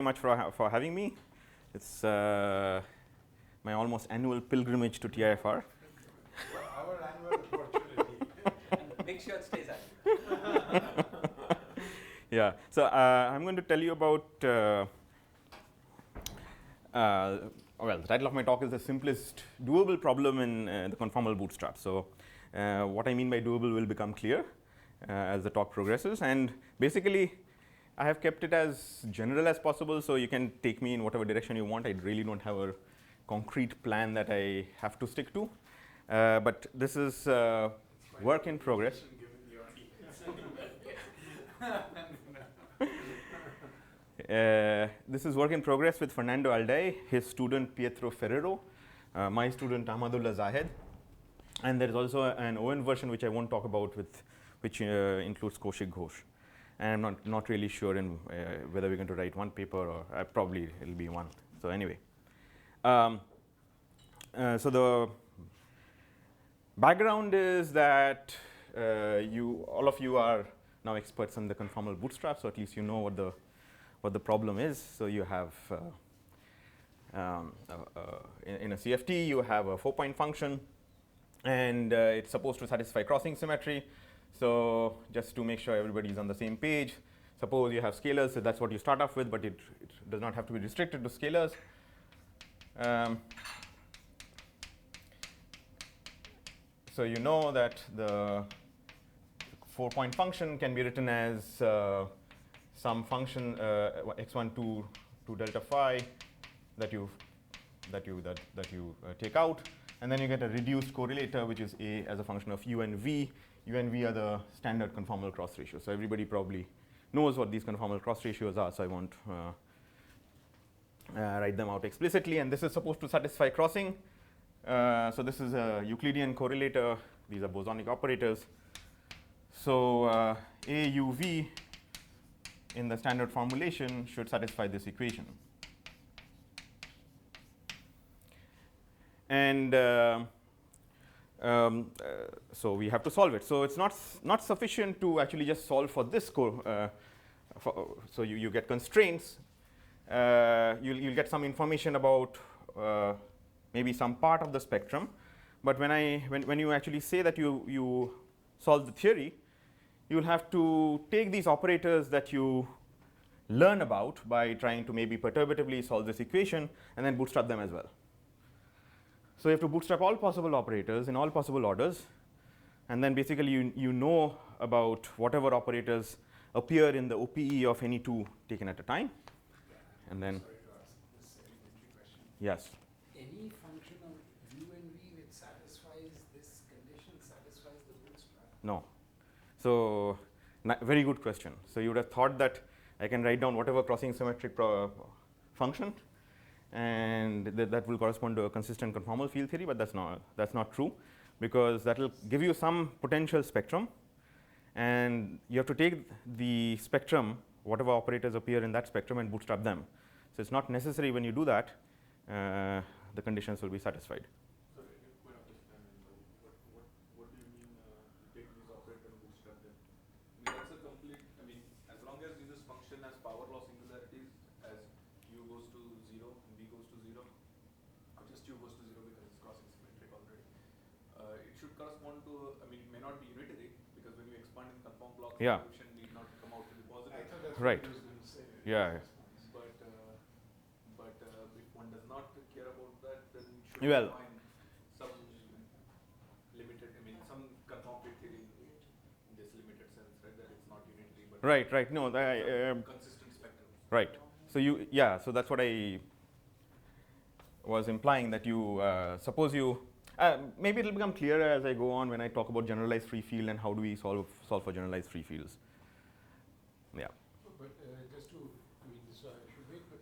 much for having me. It's my almost annual pilgrimage to TIFR. Our annual opportunity. Make sure it stays active. Yeah, so I'm going to tell you about, well, the title of my talk is the simplest doable problem in the conformal bootstrap. So what I mean by doable will become clear as the talk progresses. And basically, I have kept it as general as possible, so you can take me in whatever direction you want. I really don't have a concrete plan that I have to stick to. But this is work in progress. This is work in progress with Fernando Alday, his student Pietro Ferrero, my student Ahmadullah Zahed, and there is also an ON version which I won't talk about, which includes Kaushik Ghosh. And I'm not really sure in whether we're going to write one paper or probably it'll be one. So anyway, so the background is that all of you are now experts in the conformal bootstrap, so at least you know what the problem is. So you have in a CFT you have a 4-point function, and it's supposed to satisfy crossing symmetry. So just to make sure everybody is on the same page, suppose you have scalars, so that's what you start off with, but it does not have to be restricted to scalars. So you know that the 4-point function can be written as some function x1 to delta phi that you take out, and then you get a reduced correlator, which is a as a function of u and v. U and v are the standard conformal cross ratios. So everybody probably knows what these conformal cross ratios are, so I won't write them out explicitly. And this is supposed to satisfy crossing. So this is a Euclidean correlator. These are bosonic operators. So a u v in the standard formulation should satisfy this equation. And so we have to solve it. So it's not sufficient to actually just solve for this so you get constraints. You'll get some information about maybe some part of the spectrum. But when you actually say that you solve the theory, you'll have to take these operators that you learn about by trying to maybe perturbatively solve this equation and then bootstrap them as well. So you have to bootstrap all possible operators in all possible orders, and then basically you know about whatever operators appear in the OPE of any two taken at a time. And then, Sorry to ask this elementary question. yes. Any function of u and v which satisfies this condition satisfies the bootstrap? No. So very good question. So you would have thought that I can write down whatever crossing symmetric function, and that will correspond to a consistent conformal field theory, but that's not true, because that will give you some potential spectrum, and you have to take the spectrum, whatever operators appear in that spectrum, and bootstrap them. So it's not necessary when you do that, the conditions will be satisfied. Sorry, point of understanding. What do you mean you take these operators and bootstrap them? I mean, that's a complete, I mean, as long as you just function as power law singularities, as u goes to 0 and v goes to 0, or just u goes to 0 because it's crossing symmetric already, it should correspond to, I mean, it may not be unitary, because when you expand in conform blocks, the solution need not come out to be positive. I thought that's right. what I was going to say. Yeah. But if one does not care about that, then it should Well, find some limited, I mean, some conform field theory in this limited sense, right? That it's not unitary, but right. No, consistent spectrum. right. So so that's what I was implying, that you suppose you maybe it'll become clearer as I go on when I talk about generalized free field and how do we solve for generalized free fields. Yeah. But just to, I mean, so I should wait, but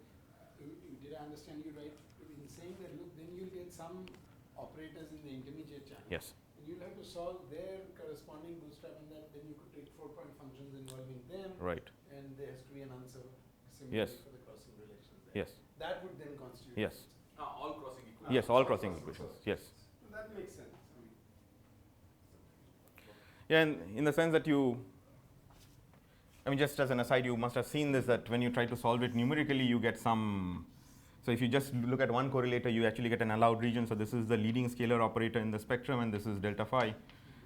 did I understand you right in saying that, look, then you'll get some operators in the intermediate channel. Yes. And you'll have to solve their corresponding bootstrap, and then you could take 4-point functions involving them. Right. And there has to be an answer similar Yes. for the crossing relations there. Yes. That would then constitute. Yes. All crossing equations. Yes. All crossing equations. Yes. That makes sense. I mean, Yeah, and in the sense that you I mean, just as an aside, you must have seen this, that when you try to solve it numerically, you get some. So if you just look at one correlator, you actually get an allowed region. So this is the leading scalar operator in the spectrum, and this is delta phi.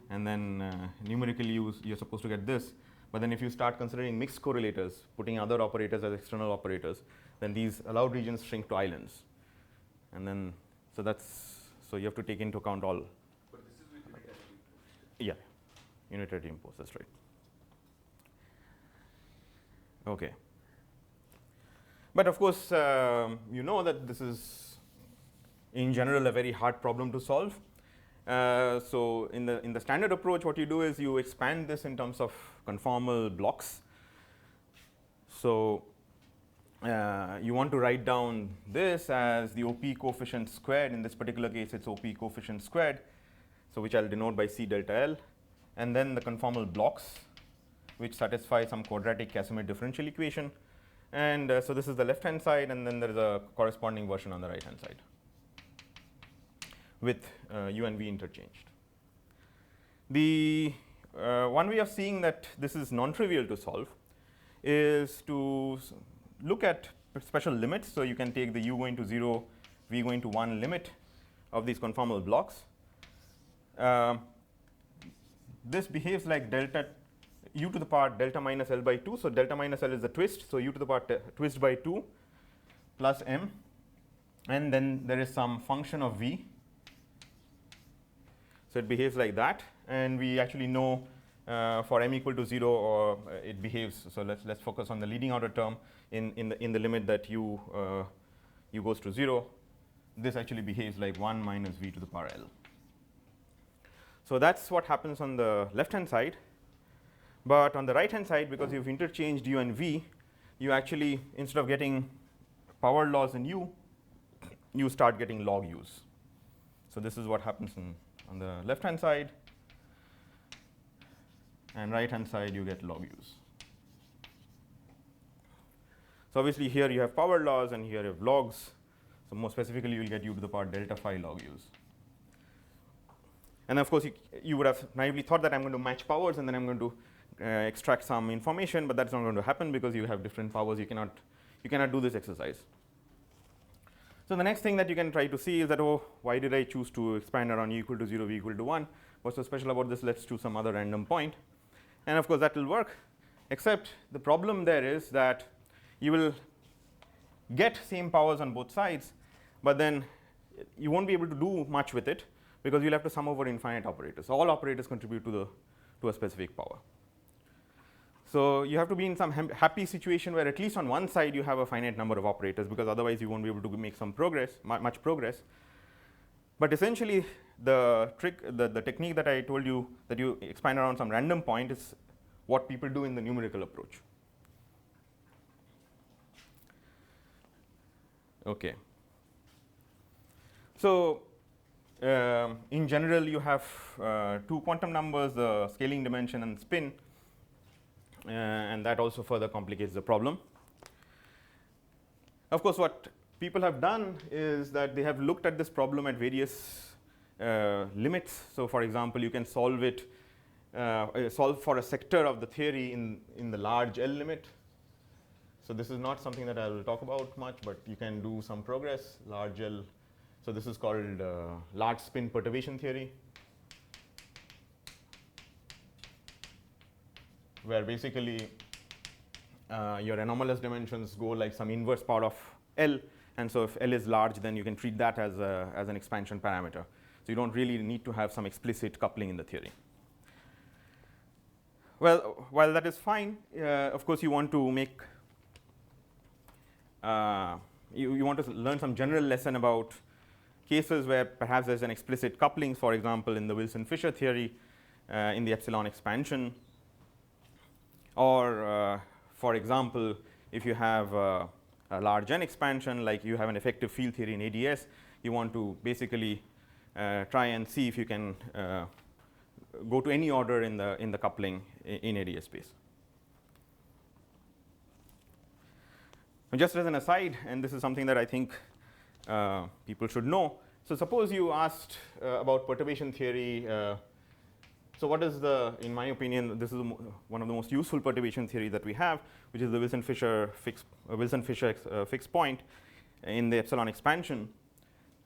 And then numerically, you're supposed to get this. But then if you start considering mixed correlators, putting other operators as external operators, then these allowed regions shrink to islands. And then, so you have to take into account all. But this is with unitary impose. Yeah, unitary impose, that's right. Okay. But of course, you know that this is, in general, a very hard problem to solve. So in the standard approach, what you do is you expand this in terms of conformal blocks. So you want to write down this as the OP coefficient squared. In this particular case, it's OP coefficient squared, so which I'll denote by C delta L. And then the conformal blocks, which satisfy some quadratic Casimir differential equation. And so this is the left-hand side, and then there is a corresponding version on the right-hand side with U and V interchanged. The one way of seeing that this is non-trivial to solve is to look at special limits. So you can take the U going to 0, V going to 1 limit of these conformal blocks. This behaves like delta u to the power delta minus L by 2. So delta minus L is the twist. So u to the power twist by 2 plus m. And then there is some function of V. So it behaves like that. And we actually know for m equal to 0, or it behaves. So let's focus on the leading order term in the limit that u goes to 0. This actually behaves like 1 minus V to the power L. So that's what happens on the left-hand side. But on the right-hand side, because you've interchanged U and V, you actually, instead of getting power laws in U, you start getting log U's. So this is what happens on the left-hand side. And right-hand side, you get log U's. So obviously, here you have power laws, and here you have logs. So more specifically, you'll get U to the power delta phi log U's. And of course, you would have naively thought that I'm going to match powers, and then I'm going to extract some information, but that's not going to happen because you have different powers. You cannot do this exercise. So the next thing that you can try to see is that, oh, why did I choose to expand around U equal to 0, V equal to 1? What's so special about this? Let's choose some other random point. And of course, that will work, except the problem there is that you will get same powers on both sides, but then you won't be able to do much with it because you'll have to sum over infinite operators. All operators contribute to a specific power. So you have to be in some happy situation where at least on one side you have a finite number of operators, because otherwise you won't be able to make some progress, much progress. But essentially, the technique that I told you, that you expand around some random point, is what people do in the numerical approach. Okay. So in general, you have two quantum numbers, the scaling dimension and spin. And that also further complicates the problem. Of course, what people have done is that they have looked at this problem at various limits. So for example, you can solve it, solve for a sector of the theory in the large L limit. So this is not something that I will talk about much, but you can do some progress, large L. So this is called large spin perturbation theory, where basically your anomalous dimensions go like some inverse part of L. And so if L is large, then you can treat that as an expansion parameter. So you don't really need to have some explicit coupling in the theory. Well, while that is fine, of course you want to make, you want to learn some general lesson about cases where perhaps there's an explicit coupling, for example, in the Wilson-Fisher theory, in the epsilon expansion. Or, for example, if you have a large N expansion, like you have an effective field theory in ADS, you want to basically try and see if you can go to any order in the coupling in ADS space. And just as an aside, and this is something that I think people should know. So suppose you asked about perturbation theory. So what is the, in my opinion, this is one of the most useful perturbation theory that we have, which is the Wilson-Fisher fixed point in the epsilon expansion.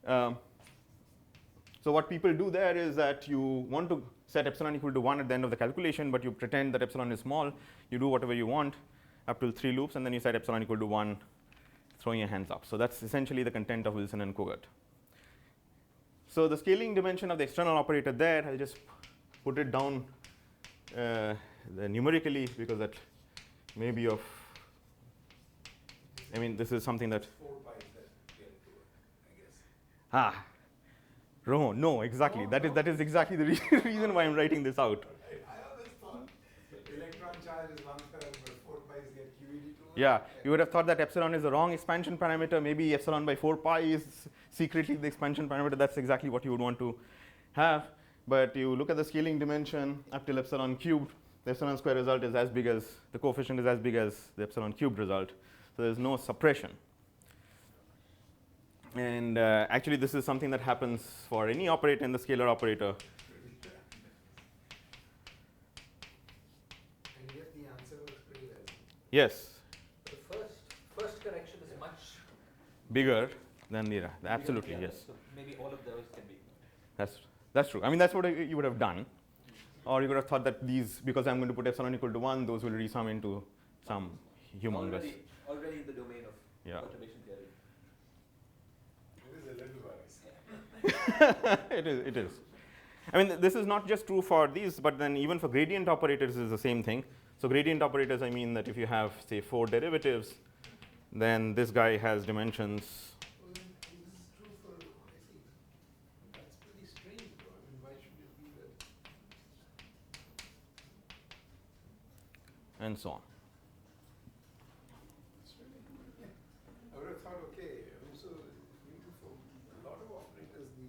So what people do there is that you want to set epsilon equal to 1 at the end of the calculation, but you pretend that epsilon is small. You do whatever you want up till 3 loops, and then you set epsilon equal to 1, throwing your hands up. So that's essentially the content of Wilson and Kogut. So the scaling dimension of the external operator there, I'll just put it down numerically, because that may be of, I mean, this is something that 4 pi that get to it, I guess. No, exactly. That is exactly the reason why I'm writing this out. I always thought electron charge is 1/3, but 4 pi's get QED to it. Yeah, you would have thought that epsilon is the wrong expansion parameter. Maybe epsilon by 4 pi is secretly the expansion parameter. That's exactly what you would want to have. But you look at the scaling dimension up till epsilon cubed, the epsilon square result is as big as, the coefficient is as big as the epsilon cubed result. So there's no suppression. And actually, this is something that happens for any operator in the scalar operator. And yet the answer was pretty well. Yes, The first correction is much bigger than the, absolutely, bigger, yes. So maybe all of those can be ignored. That's true. I mean, that's what you would have done. Or you would have thought that these, because I'm going to put epsilon equal to 1, those will resum into some humongous. Already in the domain of Yeah. perturbation theory. It is a little worrisome. It is. I mean, this is not just true for these, but then even for gradient operators is the same thing. So gradient operators, I mean that if you have, say, 4 derivatives, then this guy has dimensions. Well, then this is true for IC. That's pretty strange, though. I mean, why should it be that? And so on. It's really, I would have thought, okay, I mean, so for a lot of operators, the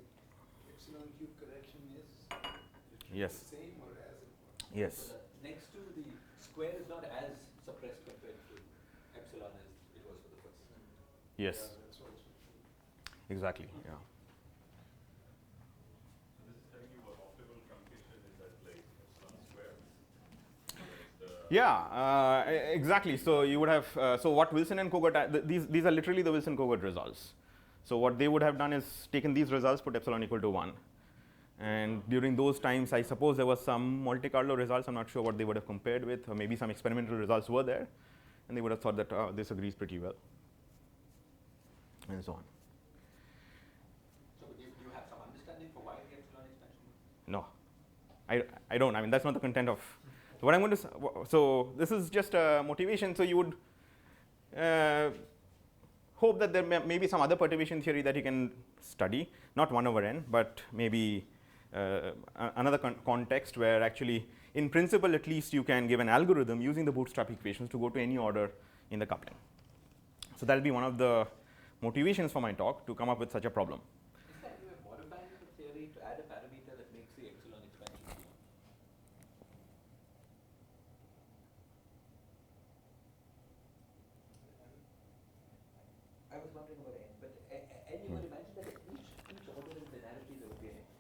epsilon cube correction is Yes. the same or as important. Yes. So the next to the square is not as suppressed compared to epsilon as it was for the first. Yes. Yeah, that's also true. Exactly. Yeah. So this is telling you what optimal truncation is at like epsilon square. Yeah, exactly. So you would have, so what Wilson and Kogut, these are literally the Wilson Kogut results. So what they would have done is taken these results, put epsilon equal to 1. And during those times, I suppose there was some Monte Carlo results. I'm not sure what they would have compared with, or maybe some experimental results were there. And they would have thought that this agrees pretty well, and so on. So do you have some understanding for why the epsilon expansion? No, I don't. I mean, that's not the content of. So what I'm going to. So this is just a motivation. So you would hope that there may be some other perturbation theory that you can study, not 1/n, but maybe another context where actually, in principle, at least you can give an algorithm using the bootstrap equations to go to any order in the coupling. So that will be one of the motivations for my talk, to come up with such a problem. Is that you have modified the theory to add a parameter that makes the epsilon expansion beyond? I was wondering about n, but and you would imagine that at each order in linearity there would be an epsilon.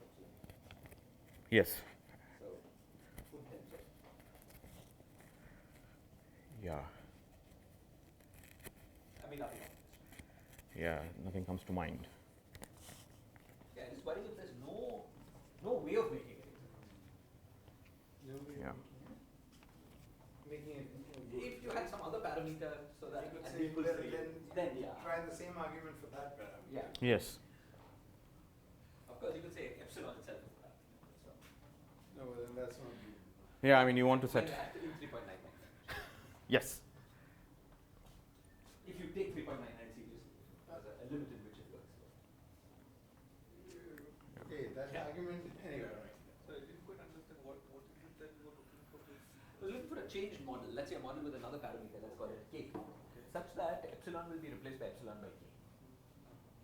Yes. So full tensor. Yeah. I mean nothing. Yeah. Nothing comes to mind. Yeah, and it's worrying if there's no way of making it. Yeah. Making it. If you had some other parameter so that You could and say, equals well, three, then yeah. try the same argument for that parameter. Yeah. Yes. Of course you could say epsilon itself is that. So No, well, then that's not good. Yeah. I mean, you want to set. when in 3.99. Yes. If you take 3.99 seriously as a limit in which it works. Okay, that argument, anyway. So I didn't quite understand what is it that you were looking for this? We're looking for a changed model. Let's say a model with another parameter, let's call it k, such that epsilon will be replaced by epsilon by k.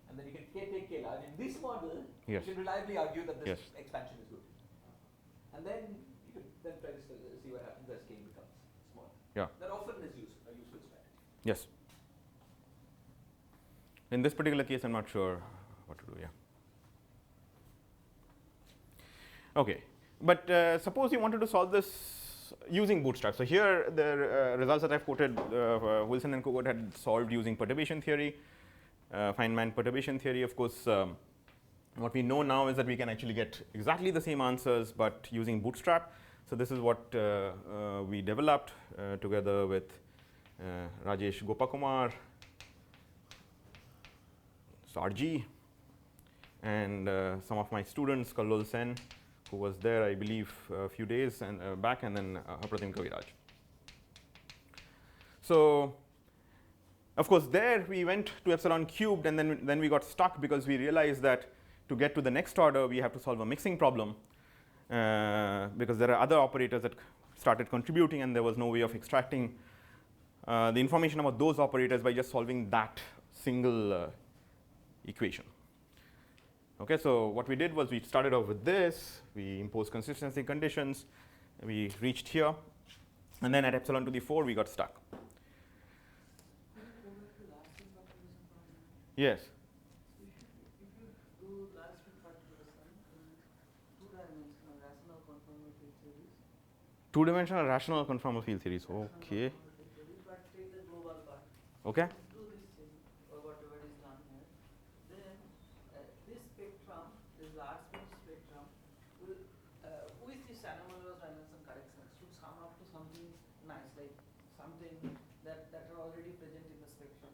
And then you can take k large. In this model, Yes. you can reliably argue that this Yes. expansion is good. And then you can then try to see what happens as k becomes small. Yeah. That often is a useful strategy. Yes. In this particular case, I'm not sure what to do. Yeah. Okay. But suppose you wanted to solve this using bootstrap. So here the results that I've quoted, Wilson and Kogut had solved using perturbation theory, Feynman perturbation theory. Of course, what we know now is that we can actually get exactly the same answers, but using bootstrap. So this is what we developed together with Rajesh Gopakumar, Sarji, and some of my students, Kallol Sen, who was there, I believe, a few days back, and then Apratim Kaviraj. So, of course, there we went to epsilon cubed, and then we got stuck because we realized that to get to the next order, we have to solve a mixing problem because there are other operators that started contributing, and there was no way of extracting the information about those operators by just solving that single equation. Okay, so what we did was we started off with this, we imposed consistency conditions, we reached here, and then at epsilon to the 4 we got stuck. Yes. If you do last week perturbation in two-dimensional rational conformal field series. Two-dimensional rational conformal field series. Okay. But take the global part. Okay. Do this thing or whatever is done here. Then this spectrum, this large spectrum spectrum, will with this anomalous dimension correction should sum up to something nice, like something that are already present in the spectrum,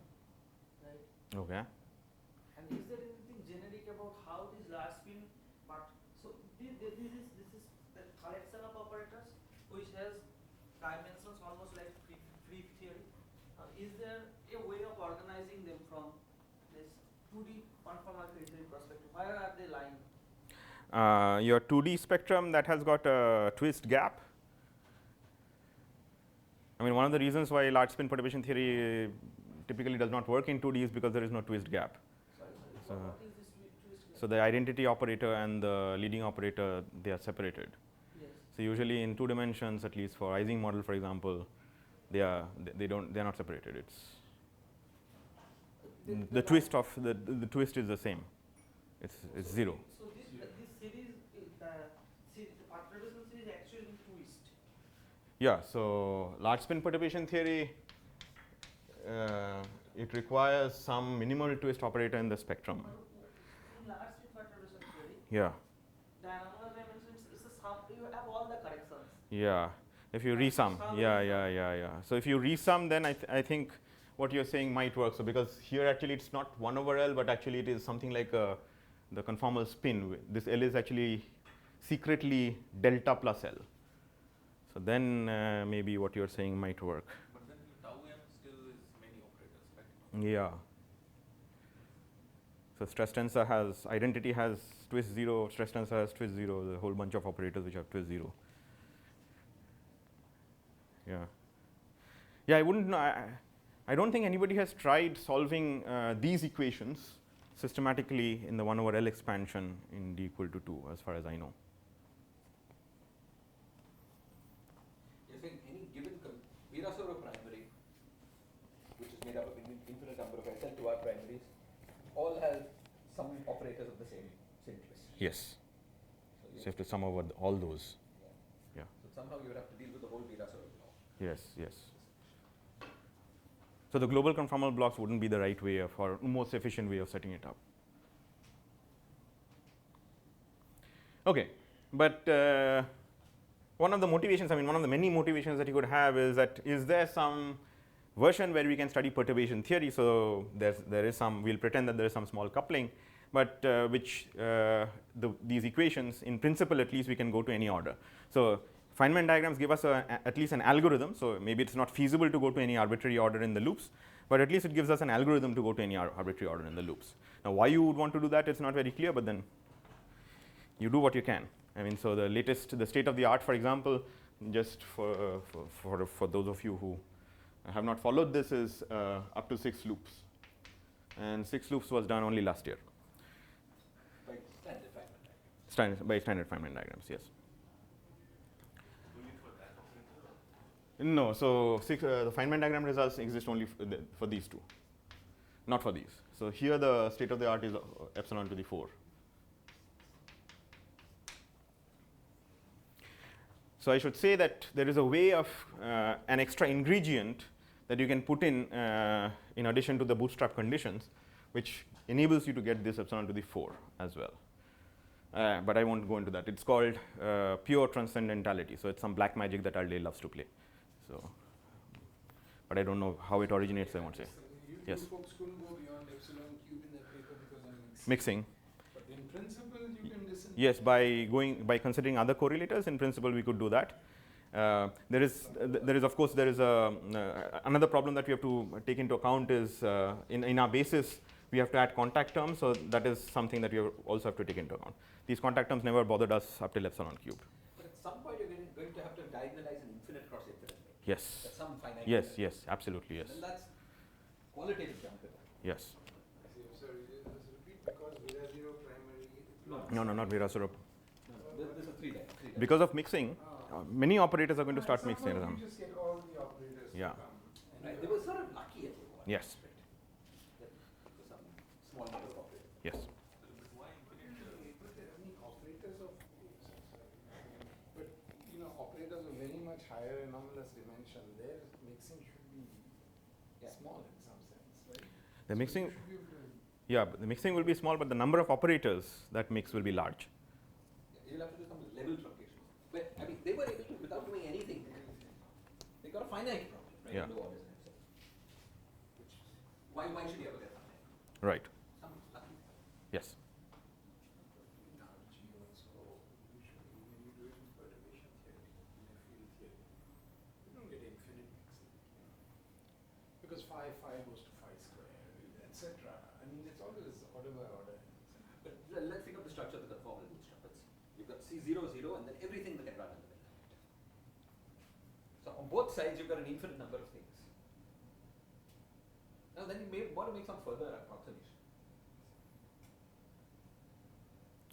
right? Okay. And is there anything generic about how this large spin part? So this is the collection of operators which has dimensions almost like free theory. Is there a way of organizing them from this 2D conformal field theory perspective? Where are they lying? Your 2D spectrum that has got a twist gap. I mean, one of the reasons why large spin perturbation theory typically does not work in 2D is because there is no twist gap. So, What is this twist gap? so the identity operator and the leading operator, they are separated. Yes. So usually in 2 dimensions, at least for Ising model, for example, they're not separated. It's the twist of the twist is the same. It's zero. So this series, the perturbation series actually twist. Yeah. So large spin perturbation theory, it requires some minimal twist operator in the spectrum. In large spin perturbation theory, Yeah. the anomalous dimensions is the sum. You have all the corrections. Yeah. If you resum, yeah. So if you resum, then I think what you're saying might work. So because here actually it's not 1 over L, but actually it is something like the conformal spin. This L is actually secretly delta plus L. So then maybe what you're saying might work. But then tau m still is many operators, right? Yeah. So stress tensor has identity has twist 0, stress tensor has twist 0, the whole bunch of operators which have twist 0. Yeah. Yeah, I wouldn't know. I don't think anybody has tried solving these equations systematically in the 1 over L expansion in d equal to 2, as far as I know. You're saying any given Virasoro primary, which is made up of an infinite number of SL2R primaries, all have some operators of the same twist. Yes. So So you have to sum over all those. Yeah. So somehow you would have to deal with the whole Virasoro law. Yes. So the global conformal blocks wouldn't be the right way of, or most efficient way of setting it up. Okay, but one of the motivations, one of the many motivations that you could have is that is there some version where we can study perturbation theory? So there is some. We'll pretend that there is some small coupling, but these equations, in principle, at least we can go to any order. So Feynman diagrams give us at least an algorithm. So maybe it's not feasible to go to any arbitrary order in the loops, but at least it gives us an algorithm to go to any arbitrary order in the loops. Now, why you would want to do that, it's not very clear, but then you do what you can. So the state of the art, for example, just for those of you who have not followed this, is up to 6 loops, and 6 loops was done only last year. By standard Feynman diagrams. By standard Feynman diagrams, yes. Only for that operator? No, so the Feynman diagram results exist only for these two, not for these. So here the state of the art is epsilon to the 4. So I should say that there is a way of an extra ingredient that you can put in addition to the bootstrap conditions, which enables you to get this epsilon to the 4 as well. But I won't go into that. It's called pure transcendentality. So it's some black magic that Alday loves to play. So, but I don't know how it originates, I won't say. You Yes. folks couldn't go beyond epsilon cube in that paper because I'm Mixing. But in principle, you can listen. Yes, by considering other correlators, in principle, we could do that. There is of course another problem that we have to take into account is in our basis we have to add contact terms, so that is something that you also have to take into account. These contact terms never bothered us up till epsilon cube. But at some point, you're going to have to diagonalize an infinite cross infinite. Yes. At some finite. Yes. Yes. Absolutely. Yes. And that's qualitative jump. Yes. Sorry, just repeat because Vera 0 primary. No, not Virasura. This is 3 lines. Because of mixing, many operators are going to start At some mixing point them. You just get all the operators Yeah. to come. And Right, they were sort of lucky at one. Yes. For some small number of operators. Yes. Why infinite? But there are many operators of, but you know, operators of very much higher anomalous dimension, their mixing should be small in some sense, right? The mixing, You should be able to yeah, the mixing will be small, but the number of operators that mix will be large. You'll have to do some level truncation. But I mean, they were able to, without doing anything, they got a finite problem, right? Yeah. In the orders and so. Which, why should you ever get finite? Right. Some lucky. Yes. in RG also, usually when you do it in perturbation theory, in a field theory, you don't get infinite mixing. Because phi goes to phi square, etc. I mean, it's always order by order. But let's think of the structure of the conformal bootstrap. You've got C0, 0, and then everything that can run in the middle. So on both sides, you've got an infinite number of things. Now then you may want to make some further approximation.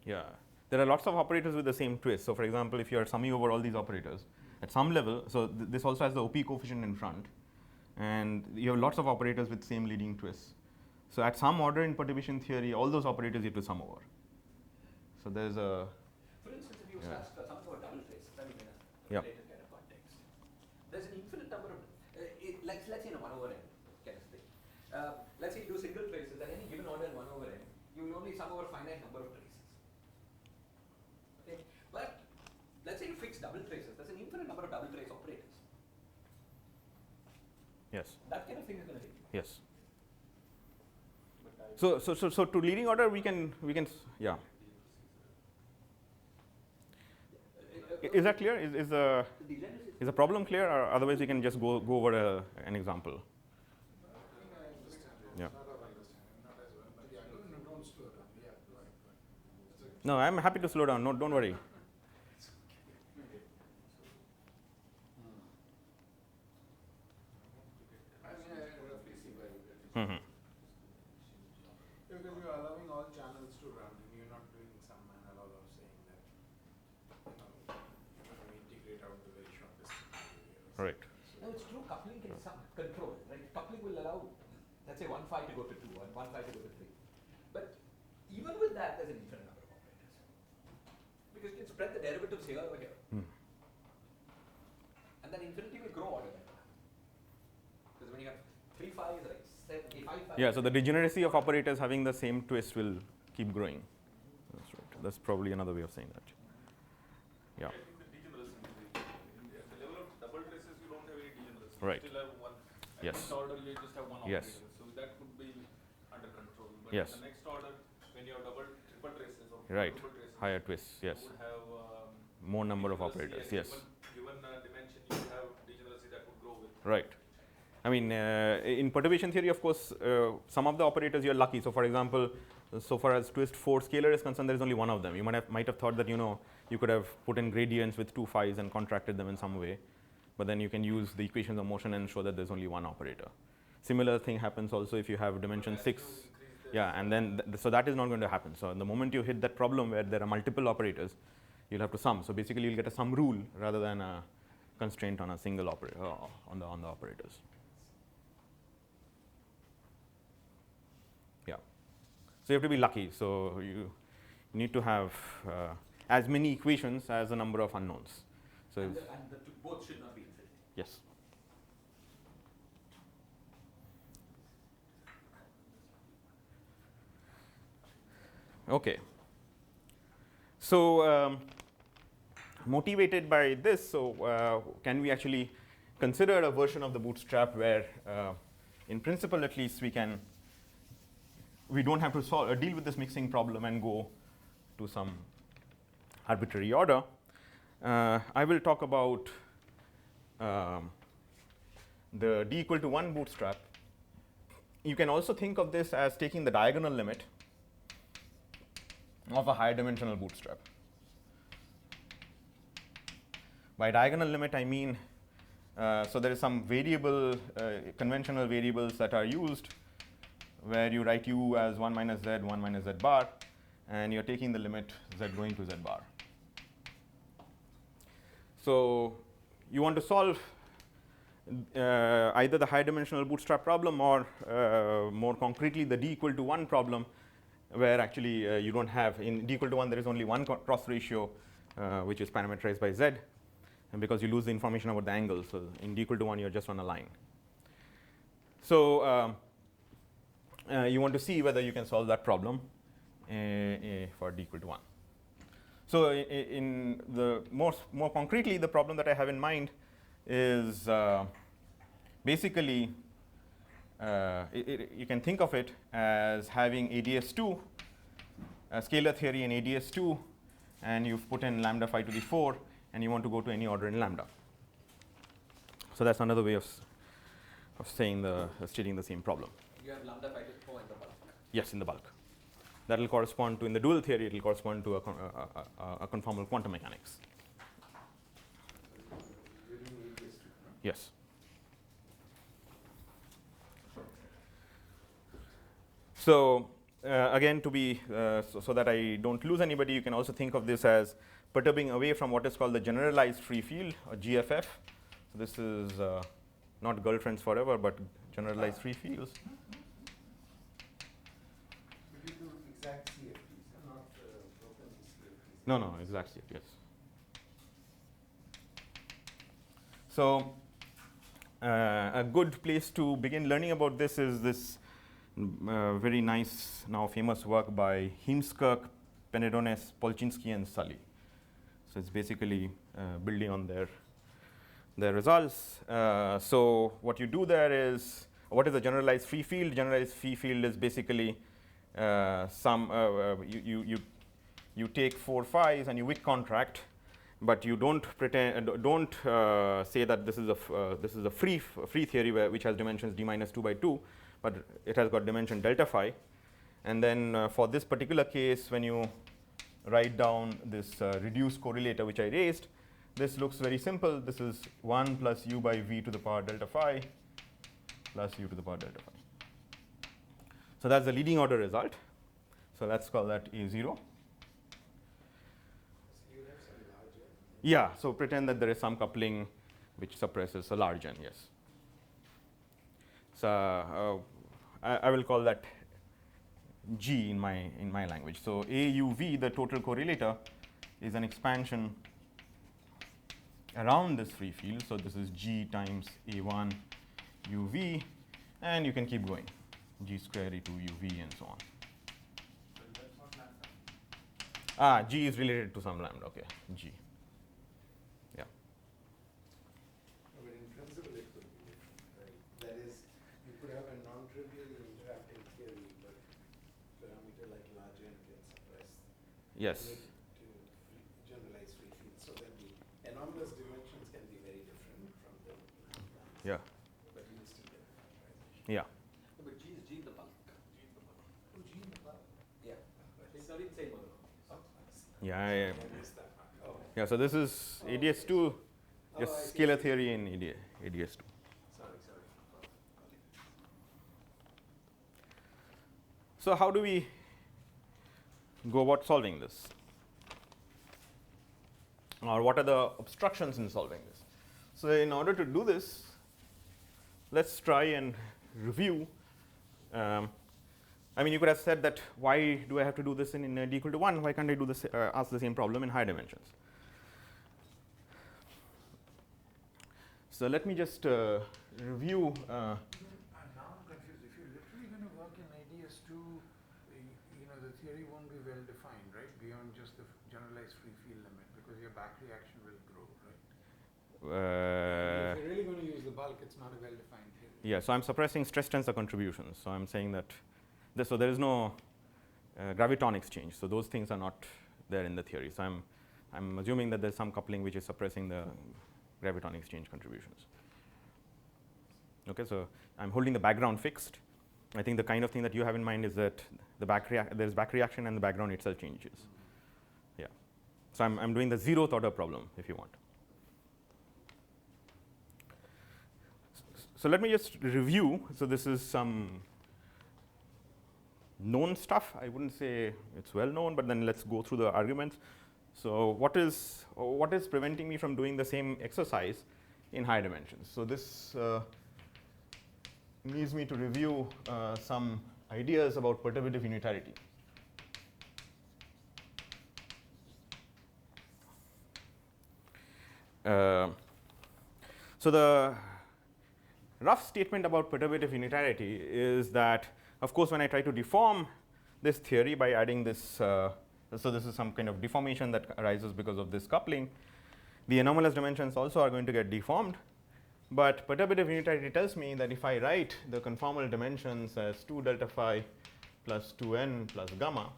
Yeah. There are lots of operators with the same twist. So for example, if you are summing over all these operators, at some level, so this also has the OP coefficient in front, and you have lots of operators with same leading twists. So at some order in perturbation theory, all those operators you have to sum over. So there's a, For instance, if you Yeah. ask something about double traces, I mean, in a Yeah. related kind of context, there's an infinite number of, let's say in a 1 over n kind of thing. Let's say you do single traces, at any given order in 1 over n, you will only sum over a finite number of traces. Okay? But let's say you fix double traces, there's an infinite number of double trace operators. yes, That kind of thing is going to take you. yes. So to leading order, we can, yeah. Is that clear? Is the problem clear, or otherwise we can just go over an example? I think I understand it. Yeah. Sort of understand, not as well, but yeah, don't slow down. Yeah, right. It's okay. No, I'm happy to slow down. No, don't worry. I mean, I roughly see why you get it. Mhm. Because you're allowing all channels to run, and you're not doing some analog of saying that, you know, you're going to integrate out the very short distance behavior. Right. No, it's true, coupling can some control, right? Coupling will allow, let's say 1 phi to go to 2 and 1 phi to go to 3. But even with that, there's an infinite number of operators. Because you can spread the derivatives here over here. Hmm. And then infinity will grow order by order. Because when you have 3 phi's, like 7, 5 phi's. Yeah, so the degeneracy of operators having the same twist will keep growing. That's right. That's probably another way of saying that. Yeah. I think the degeneracy is at the level of double traces, you don't have any degeneracy. Right. You still have one. At Yes. this order, you just have one Yes. operator. So that could be under control. But Yes. in the next order, when you have triple traces or Right. quadruple traces, Higher twists, yes. you would have More number of degeneracy, operators, and yes. Given dimension, you would have degeneracy that would grow with. Right. I mean, in perturbation theory, of course, some of the operators you're lucky. So for example, so far as twist 4 scalar is concerned, there is only one of them. You might have thought that, you could have put in gradients with 2 phi's and contracted them in some way. But then you can use the equations of motion and show that there's only one operator. Similar thing happens also if you have dimension 6. Yeah, and then, so that is not going to happen. So the moment you hit that problem where there are multiple operators, you'll have to sum. So basically you'll get a sum rule rather than a constraint on a single operator, on the operators. Yeah. So you have to be lucky. So you need to have as many equations as the number of unknowns. So and the both should not be infinity. yes. Okay. So motivated by this, so can we actually consider a version of the bootstrap where, in principle at least, we don't have to deal with this mixing problem and go to some arbitrary order. I will talk about the d equal to 1 bootstrap. You can also think of this as taking the diagonal limit of a higher dimensional bootstrap. By diagonal limit, I mean, so there is some variable, conventional variables that are used where you write u as 1 minus z, 1 minus z bar, and you're taking the limit z going to z bar. So you want to solve either the high dimensional bootstrap problem or more concretely the d equal to 1 problem, where actually you don't have, in d equal to 1 there is only one cross ratio which is parameterized by z, and because you lose the information about the angle, so in d equal to 1 you're just on a line. So you want to see whether you can solve that problem for d equal to 1. So in the more concretely, the problem that I have in mind is basically you can think of it as having ADS2, a scalar theory in ADS2, and you've put in lambda phi to the 4, and you want to go to any order in lambda. So that's another way of stating the same problem. You have lambda phi to 4 in the bulk. Yes, in the bulk. That will correspond to, in the dual theory, it will correspond to a conformal quantum mechanics. Yes. So again, to be so that I don't lose anybody, you can also think of this as perturbing away from what is called the generalized free field, or GFF. So this is not girlfriends forever, but generalized free fields. But you do exact CFTs, not broken CFTs. No, exact CFT, yes. So a good place to begin learning about this is this very nice, now famous work by Heemskerk, Penedones, Polchinski, and Sully. So it's basically building on their results. So what you do there is, what is a generalized free field? Generalized free field is basically you take 4 phi's and you Wick contract, but you don't say that this is a free theory which has dimensions d minus 2 by 2, but it has got dimension delta phi. And then for this particular case, when you write down this reduced correlator which I raised, this looks very simple. This is 1 plus u by v to the power delta phi plus u to the power delta phi. So that's the leading order result. So let's call that A0. So you have some larger. Yeah, so pretend that there is some coupling which suppresses a large n, yes. So I will call that G in my language. So AUV, the total correlator, is an expansion around this free field. So this is G times A1 UV, and you can keep going. G square E2 UV and so on. Well, that's not lambda. G is related to some lambda, okay, G. Yeah. But in principle, it could be different, right? That is, you could have a non-trivial interacting theory, but parameter like large n can suppress Yes. to generalized free field, so that the anomalous dimensions can be very different from the lambda. Yeah. But you will still get a factorization. Yeah. No, but G is G in the bulk. Oh, G in the bulk. Yeah. It's not inside mono. Oh, I see. Yeah. I missed that part. Oh. Yeah. So this is ADS2, Oh, I just see. scalar theory in ADS2. Sorry. So how do we go about solving this? Or what are the obstructions in solving this? So in order to do this, let's try and review. I mean, you could have said that, why do I have to do this in d equal to 1? Why can't I do this, ask the same problem in higher dimensions? So let me just review. Now I'm confused. If you're literally going to work in IISc, the theory won't be well defined, right? Beyond just the generalized free field limit, because your back reaction will grow, right? If you're really going to use the bulk, it's not a well defined theory. Yeah, so I'm suppressing stress tensor contributions. So I'm saying that so there is no gravitonics change. So those things are not there in the theory. So I'm assuming that there's some coupling which is suppressing the gravitonics change contributions. Okay, so I'm holding the background fixed. I think the kind of thing that you have in mind is that there's back reaction and the background itself changes. Yeah. So I'm doing the zeroth order problem if you want. So let me just review. So this is some known stuff. I wouldn't say it's well known, but then let's go through the arguments. So what is preventing me from doing the same exercise in higher dimensions? So this needs me to review some ideas about perturbative unitarity. So the rough statement about perturbative unitarity is that, of course, when I try to deform this theory by adding this, so this is some kind of deformation that arises because of this coupling, the anomalous dimensions also are going to get deformed. But perturbative unitarity tells me that if I write the conformal dimensions as 2 delta phi plus 2n plus gamma,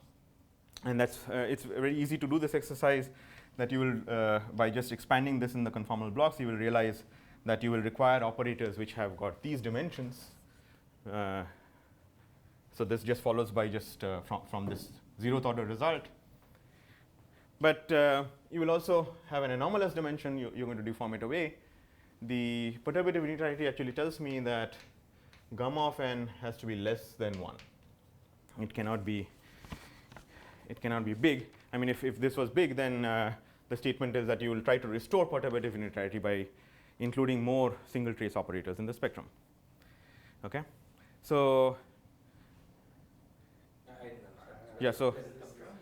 and that's it's very easy to do this exercise, that you will by just expanding this in the conformal blocks, you will realize that you will require operators which have got these dimensions. So this just follows by just from this zeroth order result. But you will also have an anomalous dimension. You're going to deform it away. The perturbative unitarity actually tells me that gamma of n has to be less than 1. It cannot be big. I mean, if this was big, then the statement is that you will try to restore perturbative unitarity by including more single trace operators in the spectrum. Okay, so yeah, so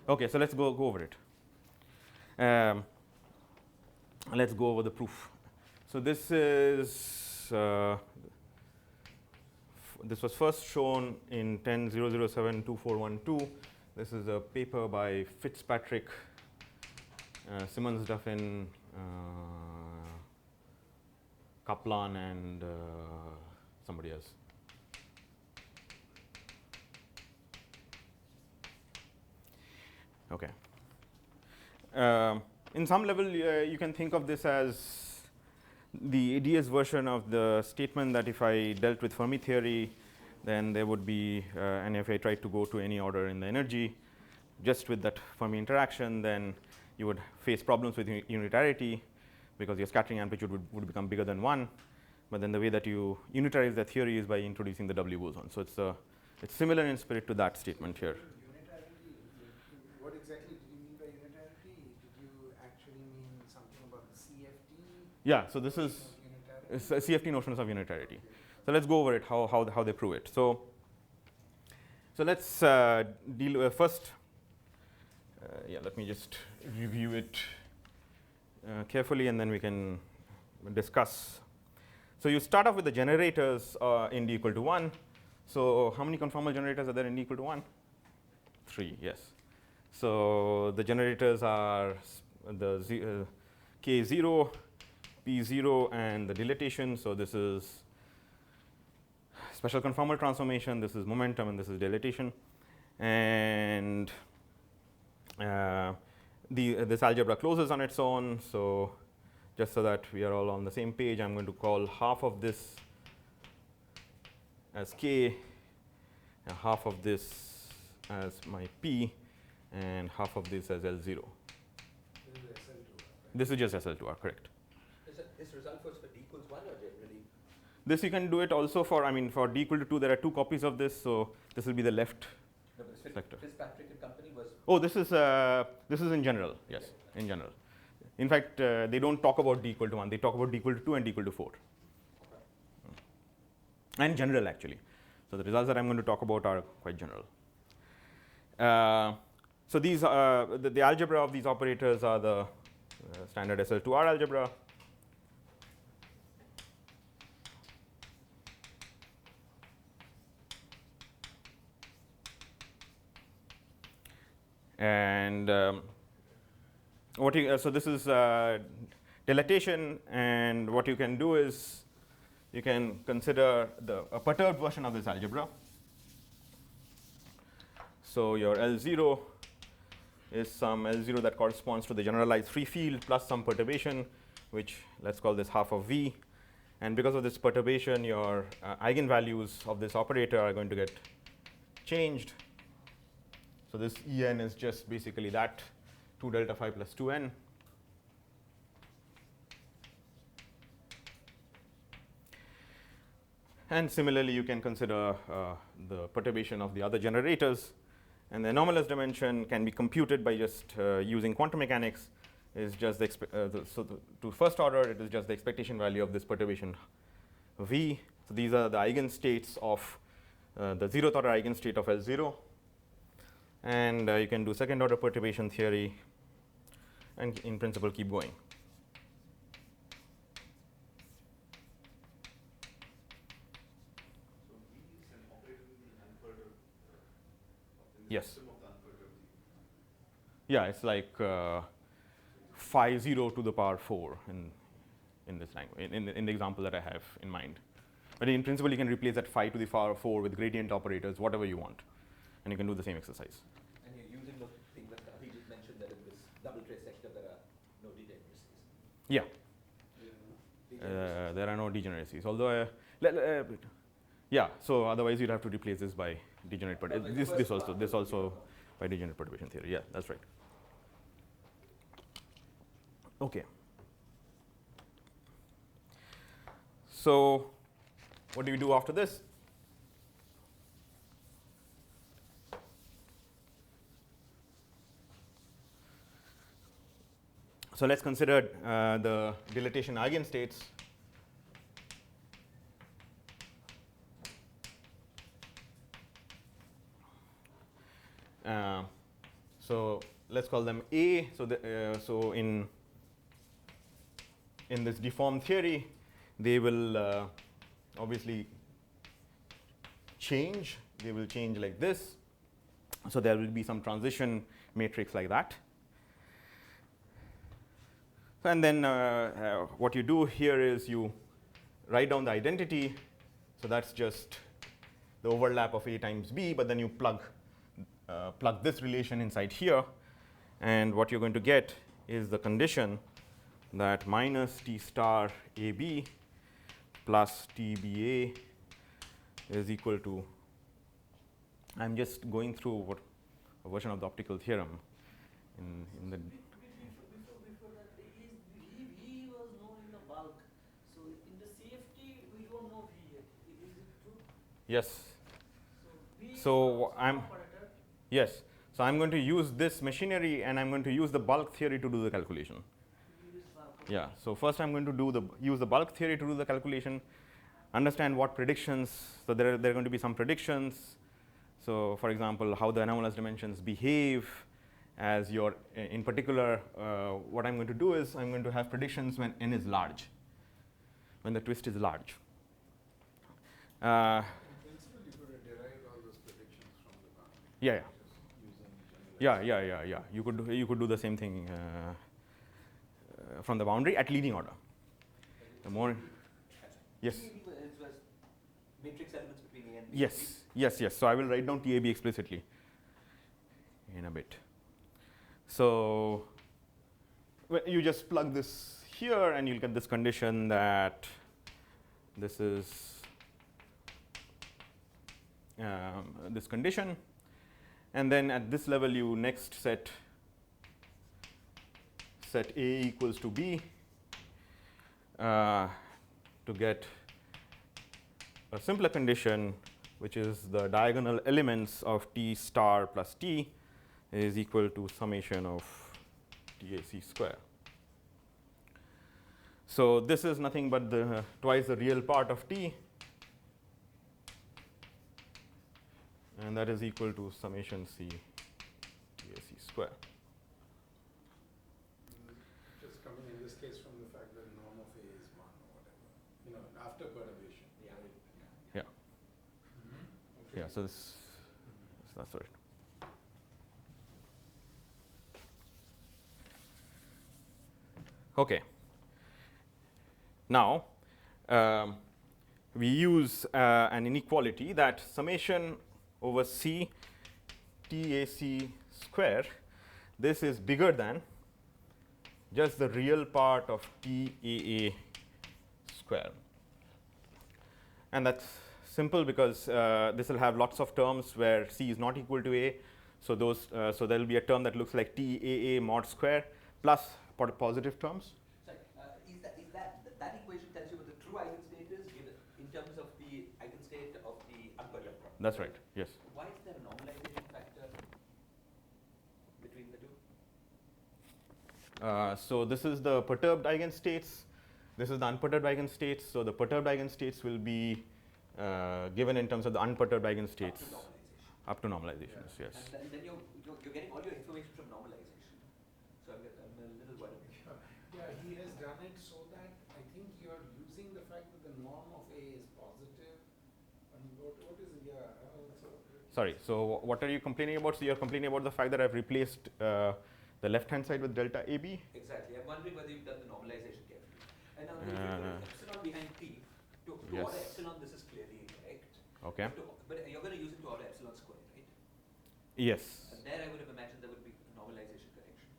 okay, so let's go over it. Let's go over the proof. So this is this was first shown in 10.007.2412. This is a paper by Fitzpatrick, Simmons, Duffin, Kaplan, and somebody else. Okay. In some level, you can think of this as the ADS version of the statement that if I dealt with Fermi theory, then there would be, and if I tried to go to any order in the energy, just with that Fermi interaction, then you would face problems with unitarity because your scattering amplitude would become bigger than 1. But then the way that you unitarize the theory is by introducing the W boson. So it's similar in spirit to that statement here. Unitarity, what exactly did you mean by unitarity? Did you actually mean something about the CFT? Yeah, so this is CFT notions of unitarity. So let's go over it, how they prove it. So let's deal first. Yeah, let me just review it carefully, and then we can discuss. So you start off with the generators in d equal to 1. So how many conformal generators are there in d equal to 1? 3, yes. So the generators are the K0, P0, and the dilatation. So this is special conformal transformation, this is momentum, and this is dilatation. And this algebra closes on its own. So just so that we are all on the same page, I'm going to call half of this as K, and half of this as my P, and half of this as L0. This is just SL2R, correct. Is this result was for d equals 1 or generally? This you can do it also for, I mean, for d equal to 2, there are 2 copies of this, so this will be the left sector. Fitzpatrick and company was. Oh, this is in general, yes, in general. In fact, they don't talk about d equal to 1, they talk about d equal to 2 and d equal to 4. Okay. And general, actually. So the results that I'm going to talk about are quite general. So these the algebra of these operators are the standard SL2R algebra. And so this is dilatation, and what you can do is you can consider a perturbed version of this algebra. So your L0 is some L0 that corresponds to the generalized free field plus some perturbation, which let's call this half of V. And because of this perturbation, your eigenvalues of this operator are going to get changed. So this En is just basically that 2 delta phi plus 2n. And similarly, you can consider the perturbation of the other generators. And the anomalous dimension can be computed by just using quantum mechanics. Is just to first order, it is just the expectation value of this perturbation V. So these are the eigenstates of the 0th order eigenstate of L0. And you can do second order perturbation theory and in principle keep going. So V is an operator in the unperturbed, in the Yes. system of the unperturbed Z. Yeah, it's like phi 0 to the power 4 in this language, in the example that I have in mind. But in principle, you can replace that phi to the power 4 with gradient operators, whatever you want. And you can do the same exercise. And you're using the thing that Abhijit mentioned, that in this double trace sector there are no degeneracies. Yeah, Degeneracies. there are no degeneracies. Although, yeah, so otherwise you'd have to replace this by degenerate perturbation. This also by degenerate perturbation theory. Yeah, that's right. Okay. So what do we do after this? So let's consider the dilatation eigenstates. So let's call them A. So in this deformed theory, they will obviously change. They will change like this. So there will be some transition matrix like that. And then what you do here is you write down the identity. So that's just the overlap of A times B, but then you plug this relation inside here. And what you're going to get is the condition that minus T star AB plus TBA is equal to, I'm just going through what a version of the optical theorem in the. Before that, V was known in the bulk. So in the CFT, we don't know V yet. Is it true? Yes. So V So is I'm operator. yes. So I'm going to use this machinery, and I'm going to use the bulk theory to do the calculation. V is bulk. Yeah. So first I'm going to use the bulk theory to do the calculation. Understand what predictions. So there are going to be some predictions. So for example, how the anomalous dimensions behave as your, in particular, what I'm going to do is I'm going to have predictions when n is large, when the twist is large. In principle, you could derive all those predictions from the boundary. Yeah, Just using generalized. yeah. You could do the same thing from the boundary at leading order. The more, yes. was matrix elements between A and B. Yes. So I will write down TAB explicitly in a bit. So you just plug this here, and you'll get this condition that this is this condition. And then at this level, you next set A equals to B to get a simpler condition, which is the diagonal elements of T star plus T is equal to summation of TAC square. So this is nothing but twice the real part of T, and that is equal to summation C TAC square. Just coming in this case from the fact that norm of A is 1 or whatever, after perturbation. Yeah. Right? Yeah. Okay. Yeah. So that's right. Okay. Now, we use an inequality that summation over C TAC square, this is bigger than just the real part of TAA square. And that's simple because this will have lots of terms where C is not equal to A. So those, so there will be a term that looks like TAA mod square plus positive terms. Sorry, is that equation tells you what the true eigenstate is given in terms of the eigenstate of the unperturbed problem? That's right. Yes. Why is there a normalization factor between the two? So this is the perturbed eigenstates. This is the unperturbed eigenstates. So the perturbed eigenstates will be given in terms of the unperturbed eigenstates. Up to normalization. Yes. And then you're getting all your information from normalization. So I'm a little worried. Yeah, he has done it so that I think you're using the fact that the norm of A is positive. And what is it? Yeah. Sorry. So what are you complaining about? So you're complaining about the fact that I've replaced the left-hand side with delta AB? Exactly. I'm wondering whether you've done the normalization carefully. And now if you put epsilon behind T, to Yes. order epsilon, this is clearly incorrect. Okay. But you're going to use it to order epsilon squared, right? Yes. And there I would have imagined there would be a normalization correction.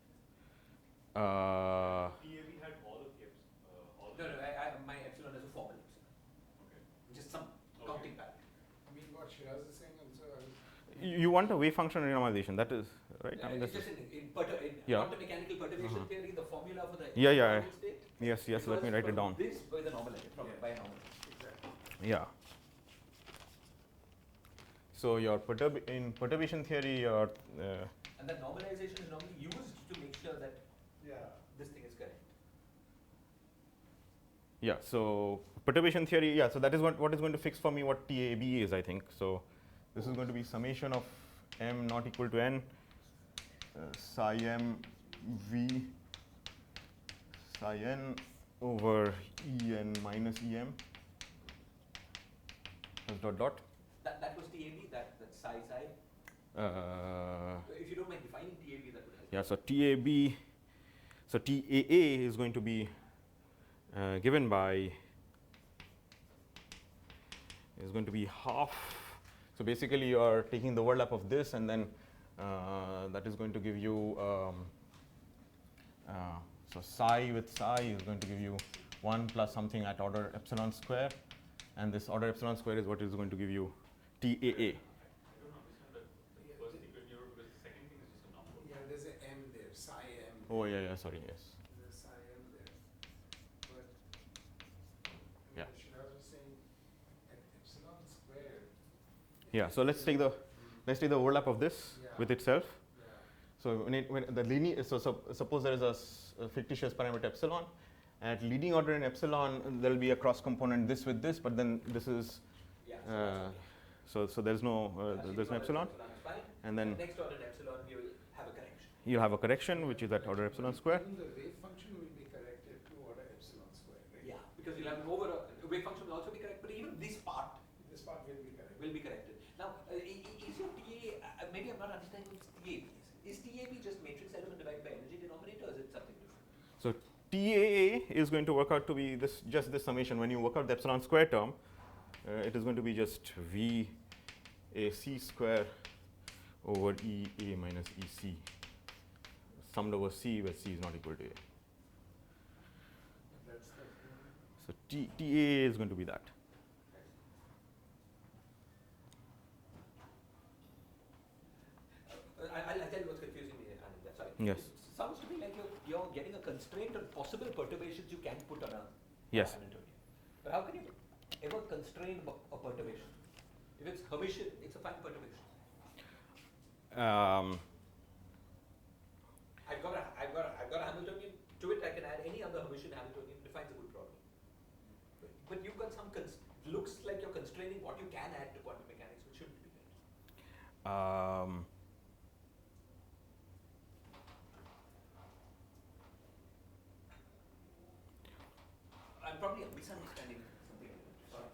TAB had all of the all No, my epsilon is a formal epsilon. Okay. Just some counting pattern. I mean, what Shiraz is saying also. You want a wave function renormalization, that is right. I mean, It's this just is in Yeah. quantum mechanical perturbation theory, the formula for the Yeah, yeah. final state. yes. Let me write it down. This by the normalization, by a normalization. Exactly. Yeah. So your in perturbation theory, your And that normalization is normally used to make sure that Yeah. this thing is correct. yeah. So perturbation theory, yeah. So that is what is going to fix for me what TAB is, I think. So this is going to be summation of m not equal to n psi m v psi n over en minus em dot dot. That was TAB, that psi psi. If you don't mind defining TAB, that would help. Yeah, so TAB, so TAA is going to be given by, is going to be half. So basically you are taking the overlap of this and then that is going to give you, so psi with psi is going to give you 1 plus something at order epsilon square, and this order epsilon square is what is going to give you TAA. I don't understand that the first equation, because the second thing is just a number. Yeah, there's an M there, psi M. Oh yeah, sorry, yes. There's a psi M there. But Yeah. Shiraz was saying at epsilon squared. Yeah, so let's take the overlap of this with itself. Yeah. So when the linear, so suppose there is a fictitious parameter epsilon. At leading order in epsilon, there will be a cross component this with this, but then this is so there's no epsilon, and then next order epsilon you will have a correction. you'll have a correction which is at order epsilon square. Even the wave function will be corrected to order epsilon squared, right? Yeah, because you'll have a wave function will also be correct, but even this part This part will be corrected. will be corrected. Now, is your TA, maybe I'm not understanding what TAB is. Is TAB just matrix element divided by energy denominator, or is it something different? So TAA is going to work out to be just this summation. When you work out the epsilon square term, it is going to be just VAC square over EA minus EC summed over C, where C is not equal to A. That's the So TAA is going to be that. I'll tell you what's confusing me, Aninda, sorry. Yes. It sounds to me like you're getting a constraint on possible perturbations you can put on a Yes. Hamiltonian. But how can you ever constrain a perturbation? If it's Hermitian, it's a fine perturbation. I've got a Hamiltonian. To it, I can add any other Hermitian Hamiltonian. Defines a good problem. But you've got some looks like you're constraining what you can add to quantum mechanics, which shouldn't be there. I'm probably misunderstanding something. Sorry.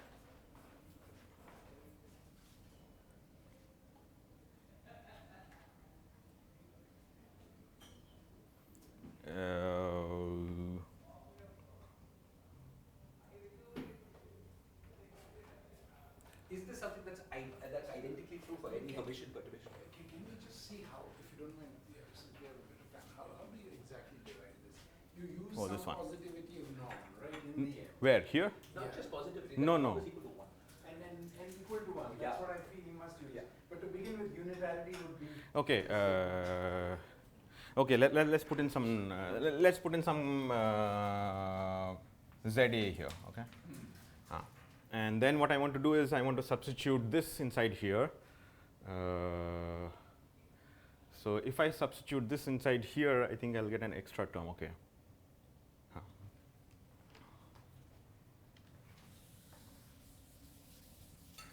that's identically true for any Hermitian perturbation. Can we just see how, if you don't mind, since we have a bit of time, how do you exactly divide this? You use Oh, some this one. positivity of norm, right, in the end. Where? Here? Not Yeah. just positivity. No, that's no. always equal to 1. And equal to 1. That's Yeah. what I feel you must use. Yeah. But to begin with, unitarity would be. Okay. Okay. Let's put in some. Let's put in some ZA here. Okay. And then what I want to do is I want to substitute this inside here. So if I substitute this inside here, I think I'll get an extra term. Okay.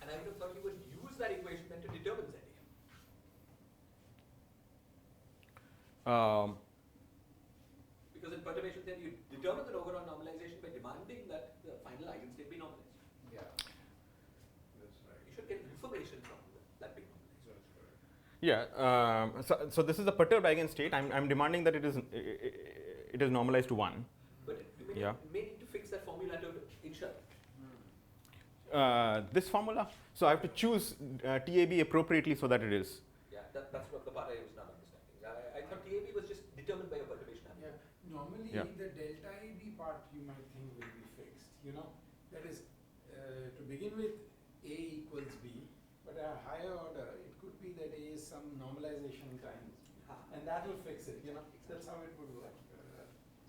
And I would have thought you would use that equation then to determine ZA. Because in perturbation theory, you determine the overall normalization by demanding that the final eigenstate be normalized. Yeah. That's right. You should get information from that being normalized. That's correct. Yeah. So this is a perturbed eigenstate. I'm demanding that it is normalized to 1. But you Yeah. may need to fix that formula to ensure. This formula. So I have to choose TAB appropriately so that it is. Yeah, that's what the part I was not understanding. I thought TAB was just determined by a perturbation Yeah. habit. Normally, Yeah. the delta AB part you might think will be fixed. You know, that is, to begin with, A equals B, but at a higher order, it could be that A is some normalization times, and that will fix it. You know, that's how it would work.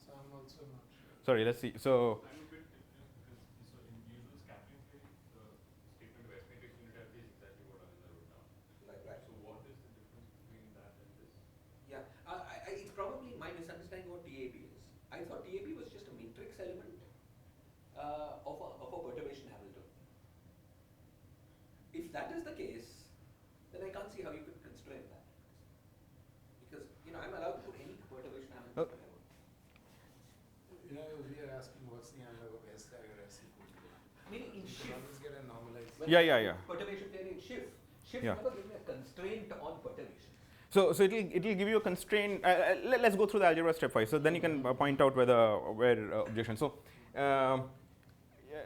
So I'm also not sure. Sorry. Let's see. So I'm a bit confused. So in usual scattering theory, the statement of estimated unitarity is exactly what Aninda wrote down. Right. So what is the difference between that and this? Yeah, it's probably my misunderstanding what TAB is. I thought TAB was just a matrix element of a perturbation Hamilton. If that is the case, then I can't see how you could constrain that. Because, I'm allowed to put any perturbation Hamilton Oh. I want. You know, we are asking what's the analog of S tag or S equal to. I mean, in You shift, can always get a normalized. when yeah. perturbation theory in shift Yeah. never gives me a constraint on perturbation. So it'll give you a constraint. Let's go through the algebra stepwise. So then you can point out where objection. So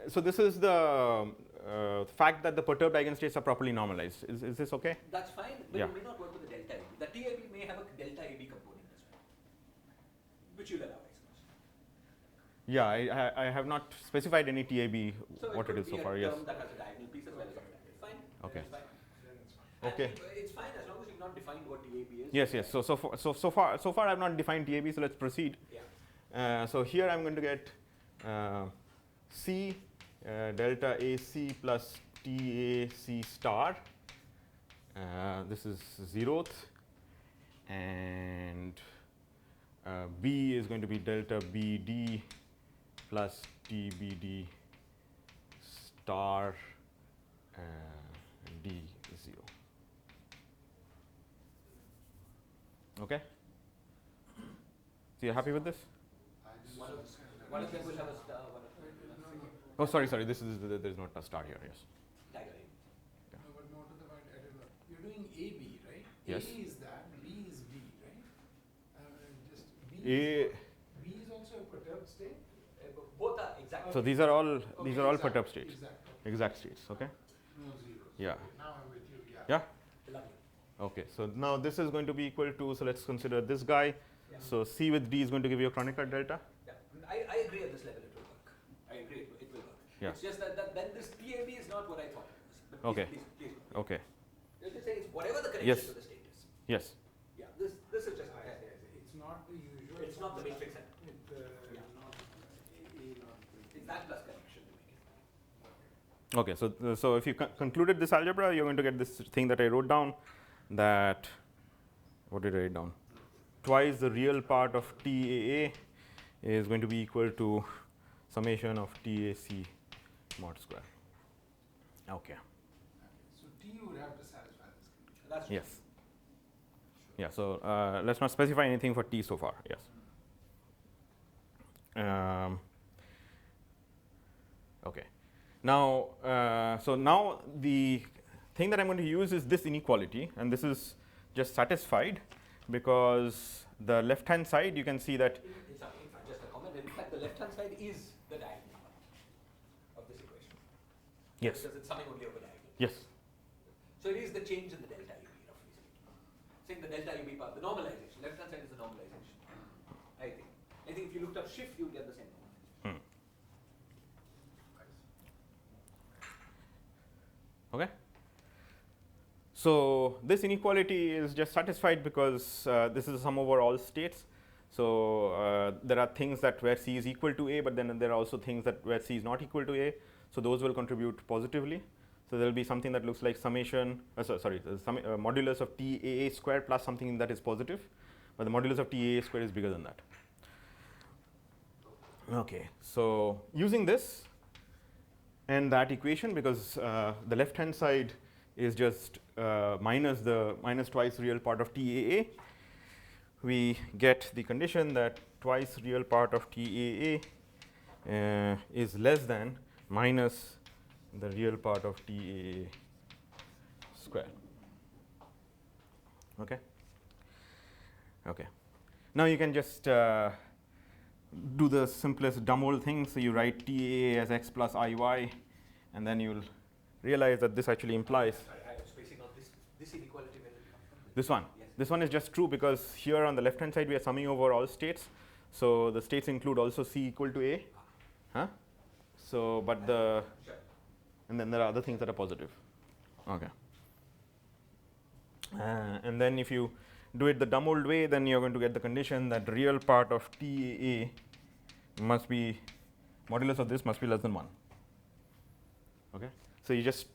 so this is the fact that the perturbed eigenstates are properly normalized. Is this okay? That's fine, but Yeah. it may not work with the delta AB. The TAB may have a delta AB component as well, which you'll allow, I suppose. Yeah, I have not specified any TAB So what it could is so be far. a Yes. term that has a diagonal piece as well as a factor. Fine. Okay. It's fine. Then it's fine. Okay. And it's fine as long as you've not defined what TAB is. Yes. So far I've not defined TAB. So let's proceed. Yeah. So here I'm going to get C delta AC plus TAC star. This is 0th, and B is going to be delta BD plus TBD star D0. Okay? So you're happy with this? One of them will have a star, one of them will have a Oh, sorry. This is there's not a star here. Yes. diagram. No, but more to the point, I don't know. You're doing AB, right? Yes. A is that, B is B, right? Just B. A. B is also a perturbed state? Both are exactly. So these are all Okay, perturbed states, Exactly. exact states. Okay. No zeros. Yeah. Okay, now I'm with you, yeah. Yeah. Lovely. Okay. So now this is going to be equal to. So let's consider this guy. Yeah. So C with D is going to give you a Kronecker delta. Yeah. I agree at this level it will work. I agree it will work. Yeah. It's just that then this TAB is not what I thought it was. But Okay. Please. Okay. You just say it's whatever the connection Yes. to the state is. Yes. Yeah. This is just. I see. It's not the usual. It's not the formula. matrix element. It's Yeah. not A not B. It's that plus connection to make it. Okay. So if you concluded this algebra, you're going to get this thing that I wrote down. That what did I write down? Twice the real part of TAA is going to be equal to summation of TAC mod square. Okay. So T would have to satisfy this condition. That's Yes. Yeah. So let's not specify anything for T so far. Yes. Okay. Now, so now the thing that I'm going to use is this inequality, and this is just satisfied because the left-hand side you can see that. in fact, just a comment. In fact, the left-hand side is the diagonal part of this equation. Yes. Because it's summing only over diagonal. Yes. So it is the change in the delta UB, roughly speaking. Saying the delta UB part, the normalization. Left hand side is the normalization. I think if you looked up shift, you would get the same normalization. Okay. So this inequality is just satisfied because this is a sum over all states. So there are things that where C is equal to A, but then there are also things that where C is not equal to A. So those will contribute positively. So there will be something that looks like summation, modulus of TAA square plus something that is positive, but the modulus of TAA square is bigger than that. Okay, so using this and that equation, because the left hand side is just minus twice real part of TAA, we get the condition that twice real part of TAA is less than minus the real part of TAA square. Okay. Okay. Now you can just do the simplest dumb old thing. So you write TAA as x plus IY, and then you'll realize that this actually implies. I was spacing on this inequality where it comes from. This one. Yes. This one is just true because here on the left hand side we are summing over all states. So the states include also C equal to A. Huh? So but the Sure. and then there are other things that are positive. Okay. And then if you do it the dumb old way, then you're going to get the condition that real part of TAA must be, modulus of this must be less than 1. Okay. So you just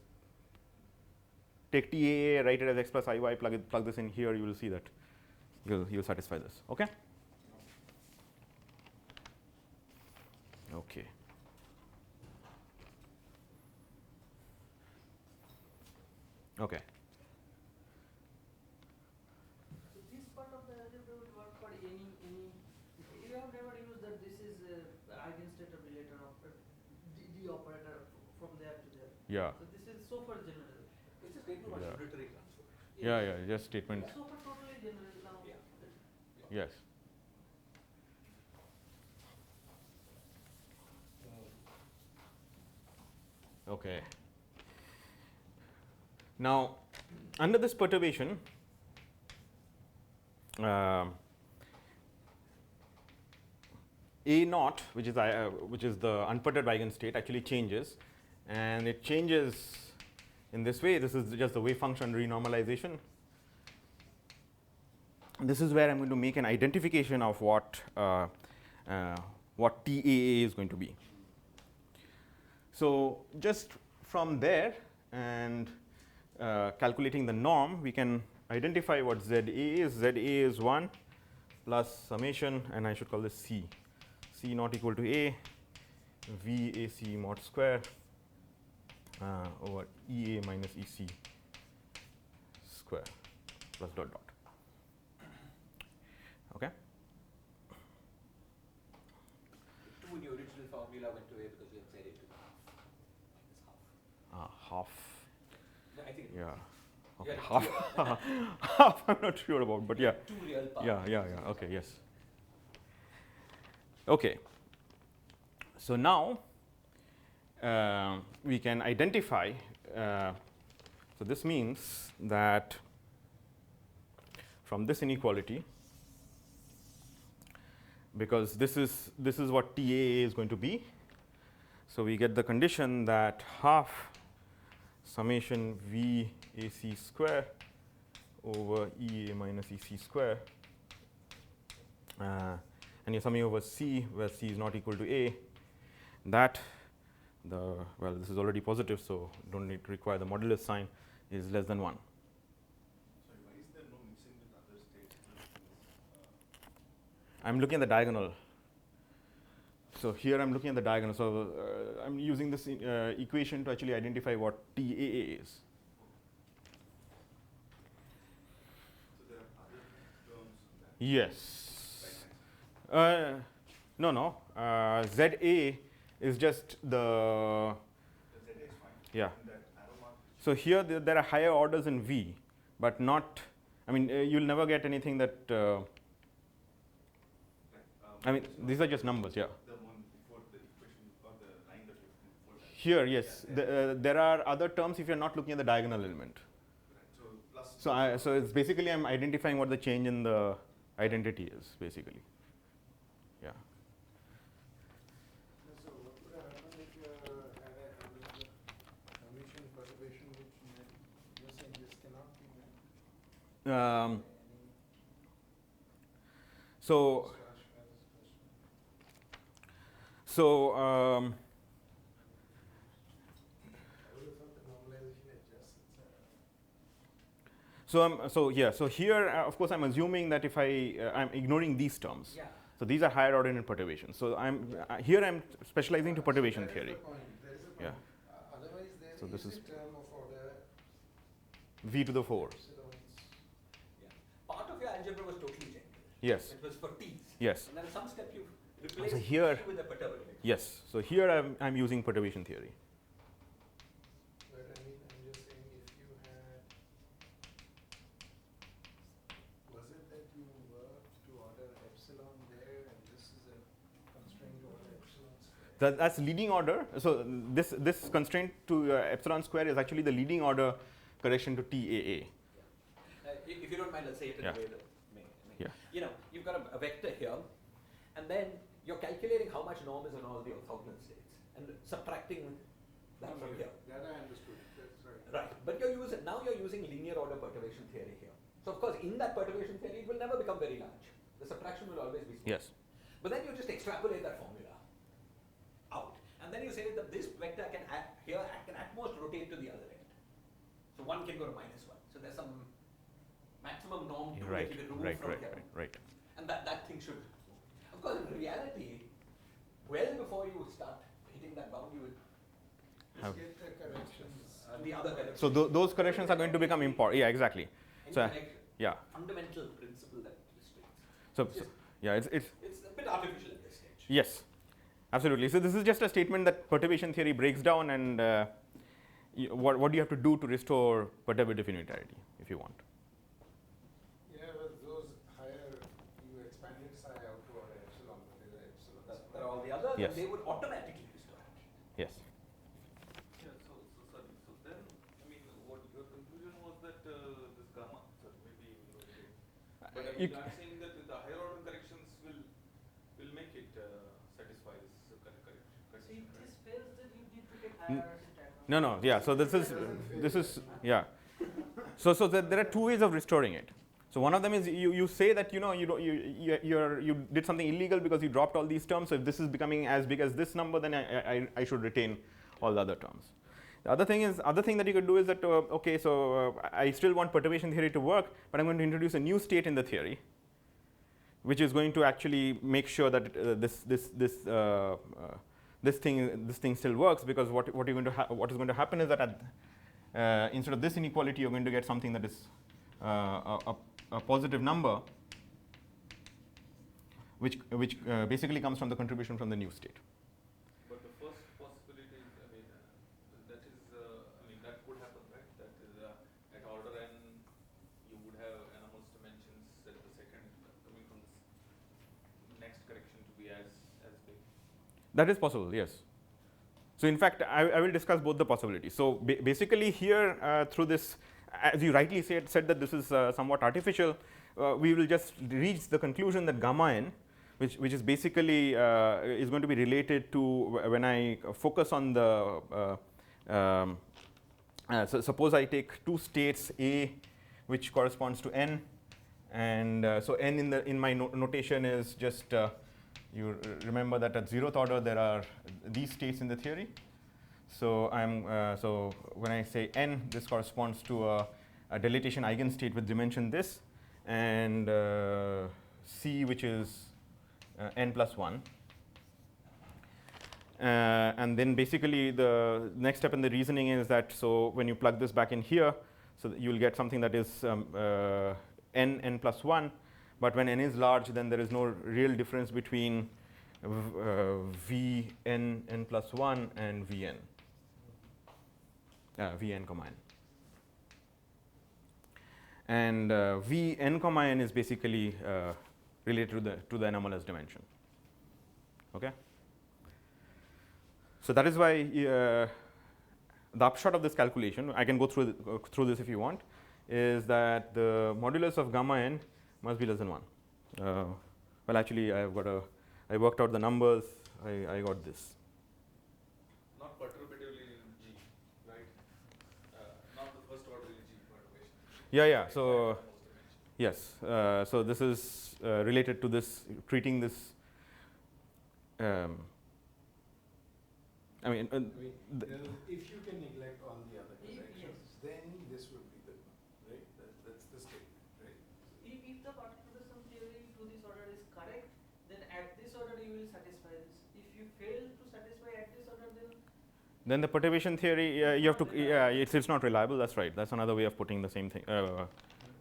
take TAA, write it as x plus IY, plug this in here, you will see that you'll satisfy this. Okay. Okay. Okay. So this part of the algebra will work for any. You have never used that this is eigenstate of relator operator, D operator from there to there. Yeah. So this is so far general. It's a statement on Yeah. arbitrary transformation. Yeah, just statement. So far totally general now. Yeah. Yes. Okay. Now, under this perturbation, A naught, which is the unperturbed eigenstate, actually changes, and it changes in this way. This is just the wave function renormalization. This is where I'm going to make an identification of what TAA is going to be. So just from there and calculating the norm, we can identify what ZA is. ZA is 1 plus summation, and I should call this C. C not equal to A, VAC mod square over EA minus EC square plus dot dot. Okay. 2 in your original formula went away because you had said it to half. It's half. Half. No, I think Yeah. Okay. Yeah, Half. Half. I'm not sure about, but yeah. 2 real parts. Yeah. Okay. Yes. Okay. So now we can identify. So this means that from this inequality, because this is what TAA is going to be. So we get the condition that half summation VAC square over EA minus EC square, and you're summing over C, where C is not equal to A. That this is already positive, so don't need to require the modulus sign, is less than 1. Sorry, why is there no mixing with other states? I'm looking at the diagonal. So here I'm looking at the diagonal. So I'm using this equation to actually identify what TAA is. So there are other terms that Yes. right hand No. ZA is just the, side. The ZA is fine. yeah. And that arrow mark. So here there are higher orders in V, but not, I mean, you'll never get anything that, I mean, these are just numbers, yeah. The one before the equation or the line that you before that. Here, yes, there are other terms if you're not looking at the diagonal element. So it's basically I'm identifying what the change in the identity is, basically. Yeah. So what would have happened if you had another Hermitian perturbation which met? You're saying this cannot be met? So I would have thought the normalization adjusts itself. So here, of course, I'm assuming that if I'm ignoring these terms. Yeah. So these are higher order in perturbation. So here I'm specializing to perturbation That theory. is the point. That is the point. Yeah. Otherwise, there So this is is a term of order v to the 4. epsilons. Yeah. Part of your algebra was totally general. Yes. It was for t's. Yes. And then some step you replaced here- t with a perturbative. Yes. So here I'm using perturbation theory. But I mean, I'm just saying if you had, was it that you worked to order epsilon there and this is a constraint to order epsilon square? That's leading order. So this constraint to epsilon square is actually the leading order correction to TAA. If you don't mind, let's say it in Yeah. a way that Yeah. you know, you've got a vector here, and then you're calculating how much norm is on all the orthogonal states, and subtracting that from here. That I understood, that's right. Right, but now you're using linear order perturbation theory here. So of course, in that perturbation theory, it will never become very large. The subtraction will always be small. Yes. But then you just extrapolate that formula out, and then you say that this vector can at most rotate to the other end. So 1 can go to -1. So there's some maximum norm to Right. it if you remove Right. from Right. here. Right. Right. And that thing should, of course, in reality, well before you start hitting that bound, you will Have- Just get the corrections. the other corrections. So those corrections are going to become important. Yeah. Exactly. Any so- connection, Yeah. fundamental principle that restricts. So It's just- yeah. It's It's a bit artificial at this stage. yes. Absolutely. So this is just a statement that perturbation theory breaks down, and what do you have to do to restore perturbative unitarity if you want. Yeah, but those higher, you expanded psi out to order epsilon, but there's an epsilon. There are all the others, Yes. and they would automatically restore it. Yes. Yeah, so sorry. So then, I mean, what your conclusion was that this gamma, sorry, maybe but I you mean, I'm saying that the higher order corrections will make it satisfy this correction. So if this fails, then you need to get N- higher order syntagma. No. Yeah. So this is yeah. So there are two ways of restoring it. So one of them is you say that you did something illegal because you dropped all these terms. So if this is becoming as big as this number, then I should retain all the other terms. The other thing that you could do is that okay, so I still want perturbation theory to work, but I'm going to introduce a new state in the theory, which is going to actually make sure that this thing still works, because what is going to happen is that instead of this inequality, you're going to get something that is a positive number, which basically comes from the contribution from the new state. But the first possibility is, I mean, that could happen, right? That is at order n, you would have anomalous dimensions at the second coming from this next correction to be as big. That is possible, yes. So in fact, I will discuss both the possibilities. So basically here, through this, as you rightly said that this is somewhat artificial, we will just reach the conclusion that gamma n, which is basically is going to be related to when I focus on the, so suppose I take two states A, which corresponds to n, and so n in my notation is just, you remember that at 0th order there are these states in the theory. So so when I say n, this corresponds to a dilatation eigenstate with dimension this, and C, which is n plus 1. And then basically the next step in the reasoning is that, so when you plug this back in here, so that you'll get something that is n plus 1. But when n is large, then there is no real difference between Vn plus 1 and Vn. Vn comma n. And Vn comma n is basically related to the anomalous dimension. Okay. So that is why the upshot of this calculation, I can go through this if you want, is that the modulus of gamma n must be less than 1. Well, actually, I worked out the numbers. I got this. Not perturbatively in G, right? Not the first order in G perturbation. Yeah. So yes. So this is related to this, treating this. I mean, if you can neglect all the other corrections, Yes. then this would be the one, right? That's the statement, right? If the perturbation theory to this order is correct, then at this order you will satisfy this. If you fail to satisfy at this order, then the perturbation theory, you have to. It's not reliable. That's right. That's another way of putting the same thing.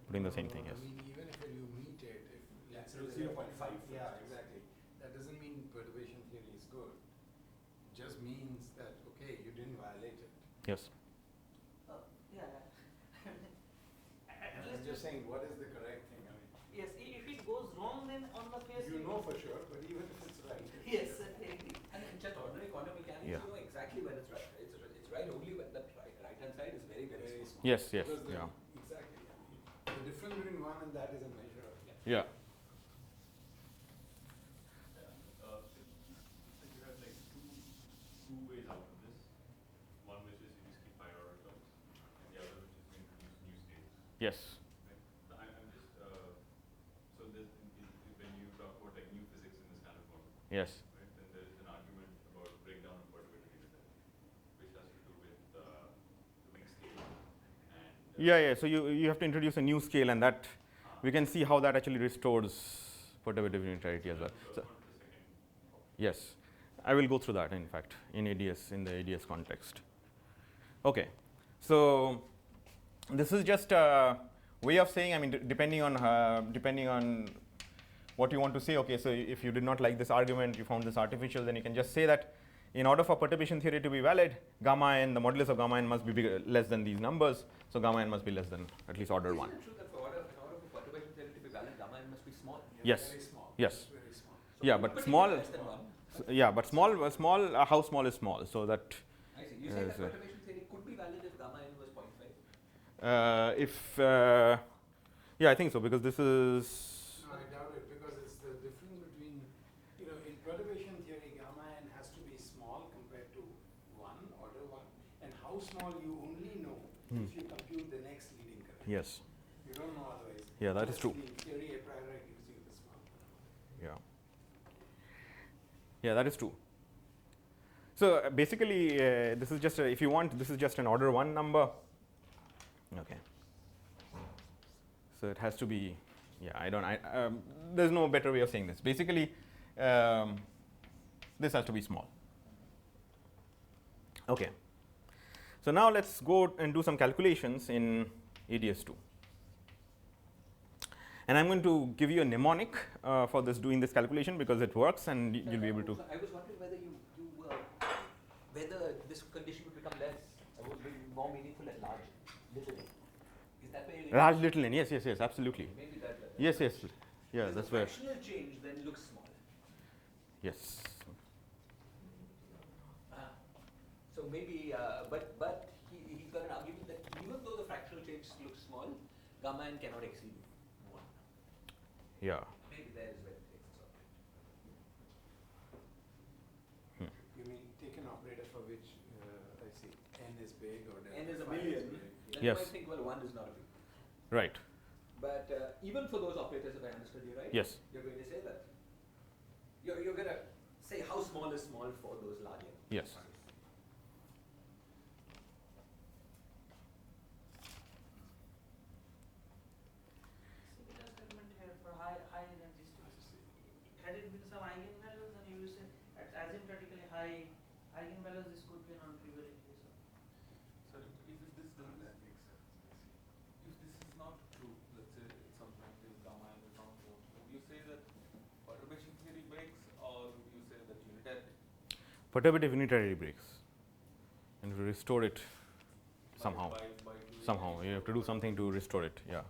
Putting the same thing. Yes. I mean, even if you meet it, if let's say 0.5. yeah, exactly. That doesn't mean perturbation theory is good. It just means that okay, you didn't violate it. Yes. yeah. At I'm least just saying, what is the correct thing? I mean, yes. If it goes wrong, then on the face you know for sure, but even if it's right. Yes, I agree. And in just ordinary quantum mechanics, Yeah. you know exactly when it's right. It's right only when the right hand side is very, very Very small. small. Yes. Yes. Because the- Yeah. Exactly. I mean, the difference between one and that is a measure of Yeah. So you have like two ways out of this. One which is you just keep higher order terms, and the other which is to introduce new states. Yes. Right? So I'm just so there's when you talk about like new physics in this kind of world, Yes. right? Then there is an argument about breakdown of perturbative unity, which has to do with the mixed scale and Yeah. So you have to introduce a new scale, and that we can see how that actually restores perturbative unitarity as well. So, on to the second topic. yes, I will go through that. In fact, in the ADS context. Okay. So this is just a way of saying. I mean, depending on what you want to say. Okay. So if you did not like this argument, you found this artificial, then you can just say that in order for perturbation theory to be valid, gamma n, the modulus of gamma n must be less than these numbers. So gamma n must be less than at least order 1. Isn't it true that in order for perturbation theory to be valid, gamma n must be small? Yes. very small. Yes. Very small. So Yeah, it but could be small. less than one. Yeah, but small. How small is small? So that I see. You say that Yes, perturbation theory could be valid if gamma n was 0.5. if yeah, I think so, because this is No, I doubt it, because it's the difference between, in perturbation theory, gamma n has to be small compared to 1, order 1, and how small you only know if you compute the next leading correct. yes. You don't know otherwise. Yeah, that is Just true. The theory a priori gives you the small. Yeah. Yeah, that is true. So basically, this is just if you want, this is just an order 1 number. Okay. So it has to be. Yeah, there's no better way of saying this. Basically, this has to be small. Okay. So now let's go and do some calculations in ADS2. And I'm going to give you a mnemonic for doing this calculation, because it works and you'll be able to. So I was wondering whether whether this condition would become less, would be more meaningful at large, little n. Is that where you Large little n, yes, absolutely. Maybe that. Yes. Yeah, Because that's the where. fractional change then looks small. Yes. So maybe, but he's got an argument that even though the fractional change looks small, gamma n cannot exceed 1. Yeah. Maybe there is where it takes us off. You mean take an operator for which, I see, n is big or N is a phi million. big. Then Yes. you might think, well, 1 is not a big. Right. But even for those operators, if I understood you right, Yes. you're going to say that. You're going to say how small is small for those larger. Yes. Similar statement here for high energy states. Had it been some eigenvalues, then you will say at asymptotically high eigenvalues, this could be a non-trivial equation. So if this doesn't, That makes sense. if this is not true, let's say at some point this gamma n is not true, would you say that perturbation theory breaks, or would you say that unitarity? Perturbative unitarity breaks. And we restore it somehow. By doing Somehow. You have to do something to restore it. Yeah.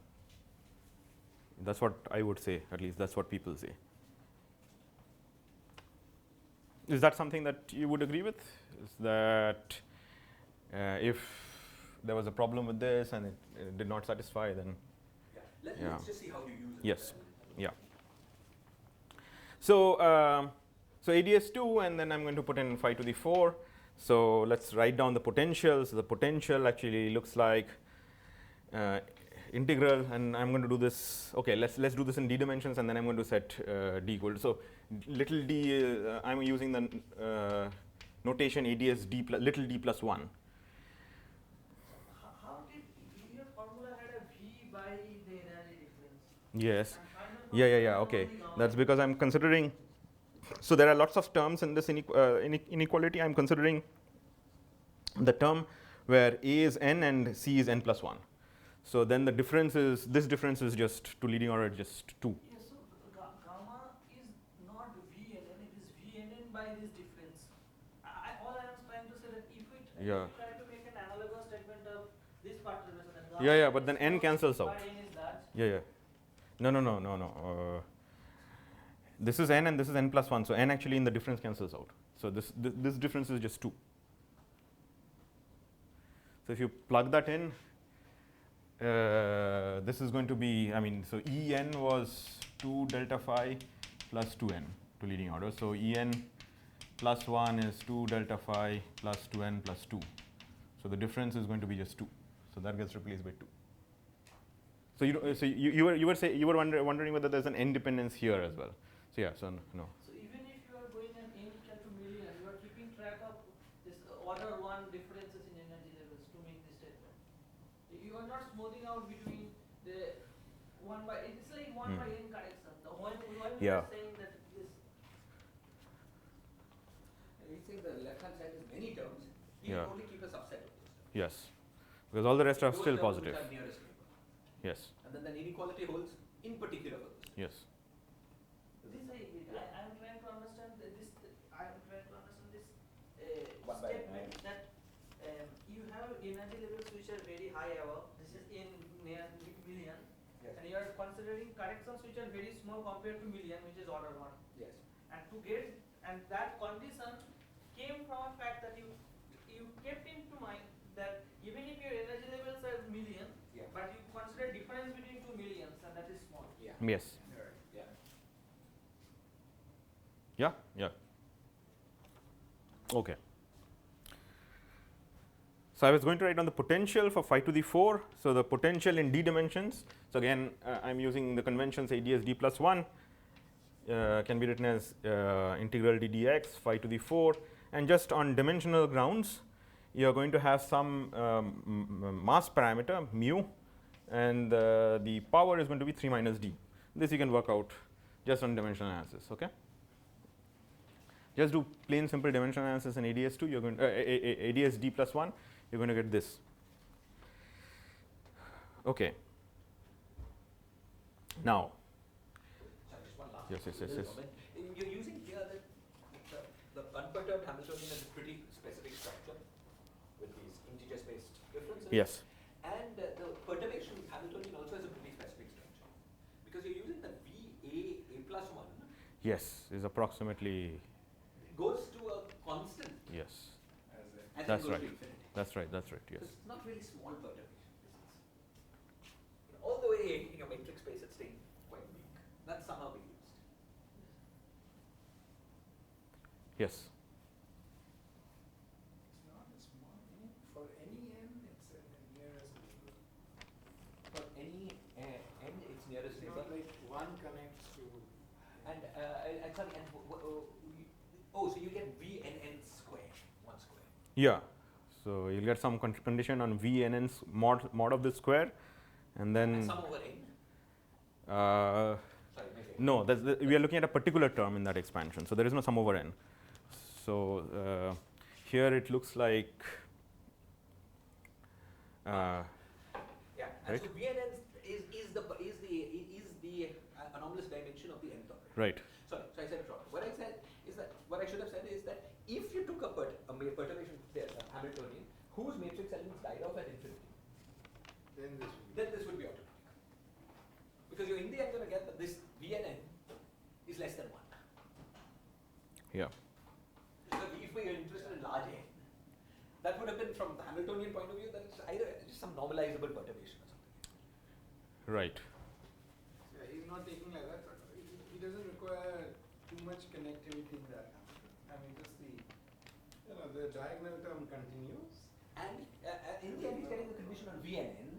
That's what I would say, at least that's what people say. Is that something that you would agree with? Is that if there was a problem with this and it did not satisfy, then yeah. Let's just see how you use it. Yes. Yeah. So so ADS2, and then I'm going to put in 5 to the 4. So let's write down the potential. So the potential actually looks like integral, and I'm going to do this. Okay, let's do this in d dimensions, and then I'm going to set d equal. So little d, I'm using the notation ADS d plus little d plus 1. How did your formula had a v by the energy difference? Yes. And Yeah. Okay. That's because I'm considering. So there are lots of terms in this inequality. I'm considering the term where a is n and c is n plus 1. So then the difference is, this difference is just to leading order just 2. Yes, so gamma is not vnn, it is vnn by this difference. All I was trying to say that if we try to make an analogous statement of this perturbation, then gamma Yeah, but then n cancels out. by n is large. Yeah. No. This is n and this is n plus 1. So n actually in the difference cancels out. So this difference is just 2. So if you plug that in, this is going to be, so En was 2 delta phi plus 2n to leading order. So En plus 1 is 2 delta phi plus 2n plus 2. So the difference is going to be just 2. So that gets replaced by 2. So you were wondering whether there's an n dependence here as well. So yeah, so no. So even if you are going an n equal to million, you are keeping track of this order 1 differences in energy levels to make this statement. You are not smoothing out between the 1 by, it's like 1 by n correction. The when we are saying that this. And we think the left hand side is many terms, you only keep a subset of those terms. Yes, because all the rest are Those still terms positive. which are nearest neighbor. Yes. And then the inequality holds in particular for this. Yes. I am trying to understand this. I am trying to understand this statement that you have energy levels which are very high above. This is in near million, and you are considering corrections which are very small compared to million, which is order 1. Yes. And to get, and that condition came from a fact that you kept into mind that even if your energy levels are million, but you consider difference between 2 millions, and that is small. Yeah. Yes. Yeah. Okay. So I was going to write down the potential for 5 to the 4. So the potential in d dimensions. So again, I'm using the conventions ADS d plus 1. Can be written as integral d dx 5 to the 4. And just on dimensional grounds, you're going to have some mass parameter mu, and the power is going to be 3 minus d. This you can work out just on dimensional analysis. Okay. Just do plain simple dimensional analysis in ADS2. You're going ADS d plus 1. You're going to get this. Okay. Now. Sorry, just one last. Yes. You're using here the unperturbed Hamiltonian is a pretty specific structure with these integer-spaced differences. Yes. And the perturbation Hamiltonian also has a pretty specific structure because you're using the VA plus 1. Yes, is approximately. Goes to a constant. Yes. And That's then goes right. to infinity. That's right. Yes. It's not really small perturbation. All the way in your matrix space, it's staying quite big. That's somehow being used. Yes. It's not a small n. For any n, it's the nearest neighbor. For any n, it's nearest It's neighbor. not like 1 connects to. And sorry, and so you get VNN square, 1 square. Yeah. So you'll get some condition on VNN's mod of the square, and then. And sum over n. Sorry, maybe. No, we are looking at a particular term in that expansion. So there is no sum over n. So here it looks like. Yeah. And Right? so VNN is the anomalous dimension of the nth operator. Right. Sorry, so I said it wrong. What I should have said is that if you took a perturbation Hamiltonian whose matrix elements died off at infinity, Then this would be automatic. Because you're in the end going to get that this VNN is less than 1. Yeah. So if we are interested in large n, that would have been from the Hamiltonian point of view, that it's either some normalizable perturbation or something. Right. Yeah, he's not taking like that, but he doesn't require too much connectivity in that. I mean, just the diagonal term continues. And in the end, he's getting the condition on VNN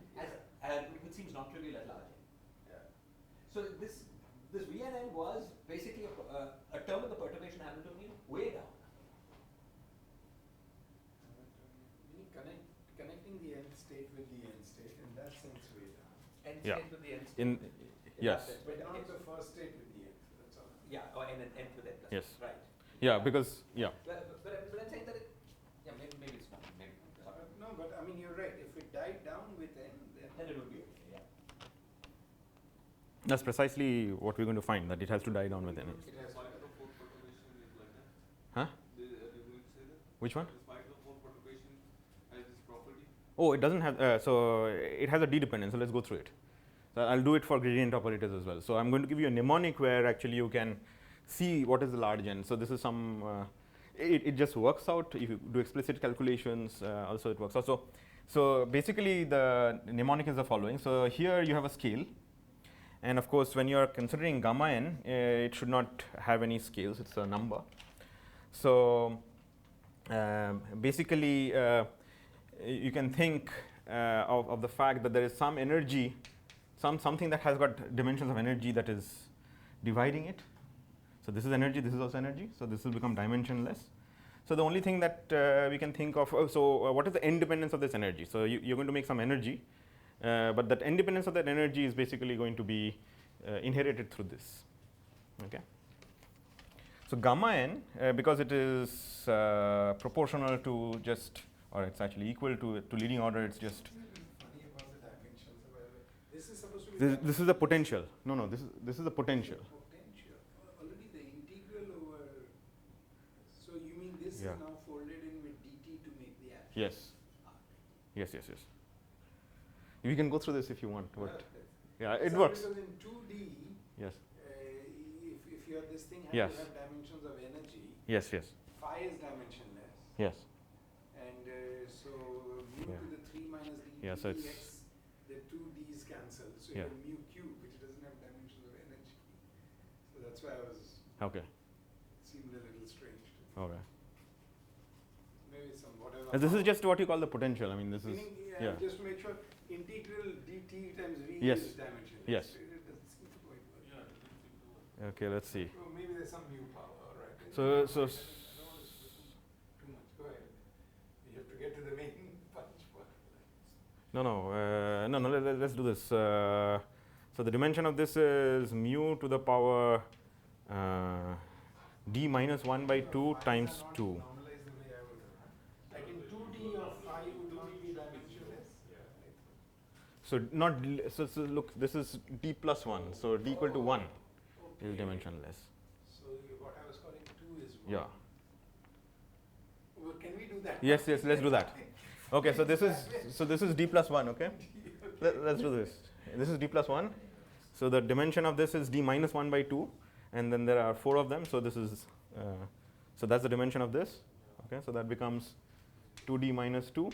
which seems non-trivial at large n. Yeah. So this VNN was basically a term of the perturbation Hamiltonian way down. Connecting the end state with the end state, in that sense, way down. End Yeah. state with the end state. In yes. that sense, But right? not Okay. the first state with the end. That's all. Yeah, or n with n plus Yes. one, right. Yeah, because yeah. But I'm saying that maybe it's not. Maybe No, but I mean, you're right. If it died down with n, then it would be okay. Yeah. That's precisely what we're going to find, that it has to die down with n. it has Despite the fourth perturbation is like that. Huh? They going to say that? Which one? Despite the fourth perturbation has this property. Oh, it doesn't have, so it has a D dependence, so let's go through it. So I'll do it for gradient operators as well. So I'm going to give you a mnemonic where actually you can see what is the large n. So this is some, it just works out. If you do explicit calculations, also it works out. So basically the mnemonic is the following. So here you have a scale. And of course, when you are considering gamma n, it should not have any scales. It's a number. So basically, you can think of the fact that there is some energy, something that has got dimensions of energy that is dividing it. So this is energy, this is also energy. So this will become dimensionless. So the only thing that we can think of, what is the independence of this energy? So you're going to make some energy, but that independence of that energy is basically going to be inherited through this. Okay. So gamma n, because it is proportional to just, or it's actually equal to leading order, it's just. funny about the dimensions. This is supposed to be. This is the potential. No, this is the potential. Potential. Already the integral over. So you mean this Yeah. is now folded in with dt to make the action? Yes. Yes. We can go through this if you want. But yeah, it So works. Because in 2D, Yes. if you have this thing has Yes. to have dimensions of energy, Yes. phi is dimensionless, Yes. and so mu Yeah. to the 3 minus d Yeah, so it's- dx, the two d's cancel, so Yeah. you have mu cube, which doesn't have dimensions of energy. So that's why Okay. seemed a little strange to me. Okay. Maybe some whatever. And this is just what you call the potential. I mean, this is. Meaning, Yeah. just to make sure, integral dt times v Yes. is dimensionless. Yes. It doesn't seem to quite work. Yeah, it doesn't seem to work. Okay. Let's see. Oh, maybe there's some mu power, right? So- I don't so want to too much. Go ahead. You have to get to the main punch. No. Let's do this. So the dimension of this is mu to the power d minus 1 by 2 times 2. Normalize the way I would have. Like in 2D of phi would not be dimensionless. So not so look, this is d plus 1. So d equal to 1 is dimensionless. So what I was calling 2 is 1. Yeah. Well, can we do that? Yes. Let's do that. Okay. So this is d plus 1. Okay. Let's do this. This is d plus 1. So the dimension of this is d minus 1 by 2, and then there are 4 of them. So this is so that's the dimension of this. Okay. So that becomes 2d minus 2,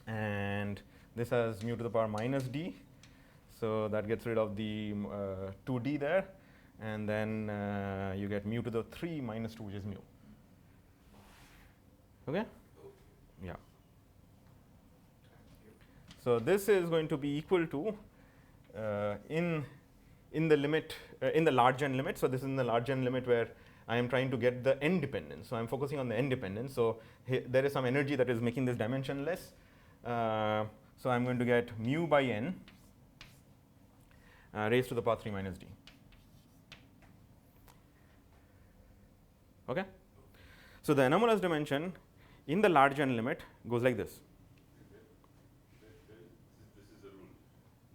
and this has mu to the power minus d. So that gets rid of the 2d there, and then you get mu to the 3 minus 2, which is mu. Okay? Yeah. So this is going to be equal to in the limit in the large n limit. So this is in the large n limit where I am trying to get the n dependence. So I'm focusing on the n dependence. So there is some energy that is making this dimensionless. So I'm going to get mu by n raised to the power 3 minus d. Okay? So the anomalous dimension in the large n limit goes like this. This is a rule.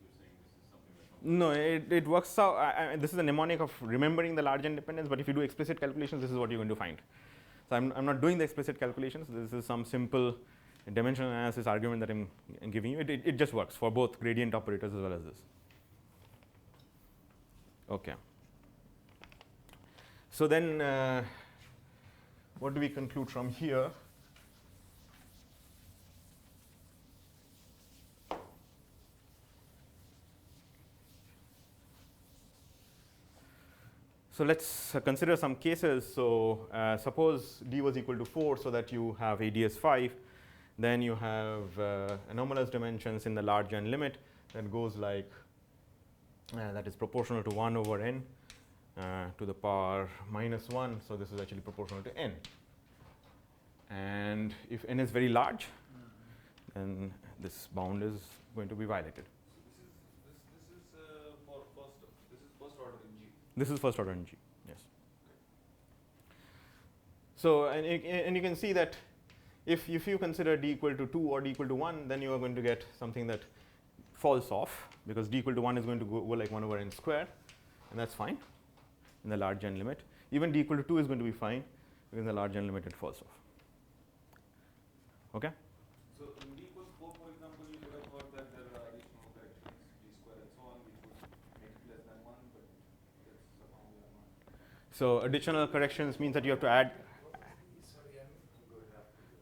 You're saying this is something that No, it works out. This is a mnemonic of remembering the large n dependence, but if you do explicit calculations, this is what you're going to find. So I'm not doing the explicit calculations. This is some simple dimensional analysis argument that I'm giving you. It just works for both gradient operators as well as this. Okay. So then, what do we conclude from here? So let's consider some cases. So suppose d was equal to 4, so that you have ADS 5. Then you have anomalous dimensions in the large n limit that goes like, that is proportional to 1 over n to the power minus 1. So this is actually proportional to n. And if n is very large, then this bound is going to be violated. This is first order in G. This is first order in G, yes. So, and you can see that if you consider d equal to 2 or d equal to 1, then you are going to get something that falls off, because d equal to 1 is going to go like 1 over n square, and that's fine in the large n limit. Even d equal to 2 is going to be fine, because in the large n limit it falls off. Okay? So in d equals 4, for example, you would have thought that there are additional corrections, d square and so on, which would make it less than 1, but that's somehow we are not. So additional corrections means that you have to add.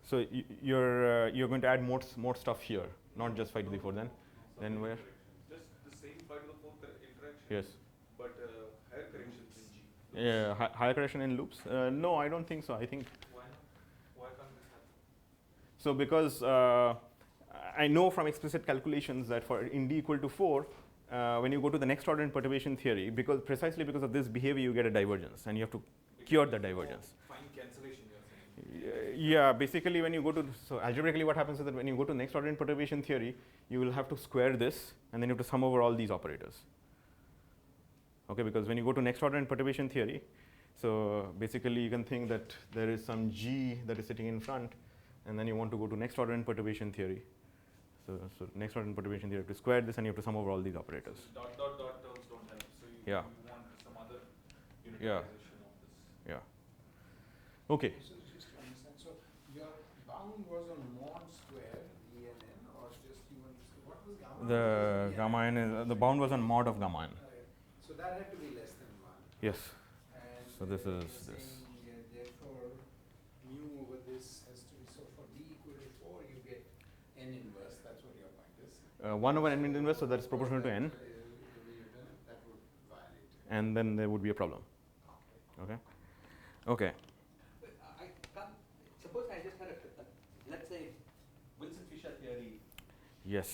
So you're going to add more stuff here, not just 5 to the 4 then. Then where? Just the same 5 to the 4th interaction. Yes. But higher corrections in G. Yeah, higher correction in loops? No, I don't think so. I think. Why not? Why can't this happen? So because I know from explicit calculations that for in d equal to 4, when you go to the next order in perturbation theory, precisely because of this behavior, you get a divergence, and you have to cure the divergence. Find cancellation, you are saying. Yeah, basically when you go to, so algebraically what happens is that when you go to next order in perturbation theory, you will have to square this, and then you have to sum over all these operators. Okay, because when you go to next order in perturbation theory, so basically you can think that there is some G that is sitting in front, and then you want to go to next order in perturbation theory. So next order in perturbation theory, you have to square this, and you have to sum over all these operators. So dot terms don't help. So you Yeah. want some other Yeah. unitarization of this. Yeah. Okay. So just to understand, so your bound was on mod square E and n, or just you understood what was gamma? The gamma n is the bound was on mod of gamma n. Right. So that had to be less than 1. Yes. And So this you're is this. saying, therefore, mu over this has to be, so for d equal to 4, you get n inverse, that's what your point is. 1 over n inverse, so that's proportional to n, That would violate it. and then there would be a problem. Okay. Okay. Okay. But I can't, suppose I just had let's say, Wilson-Fisher theory, Yes.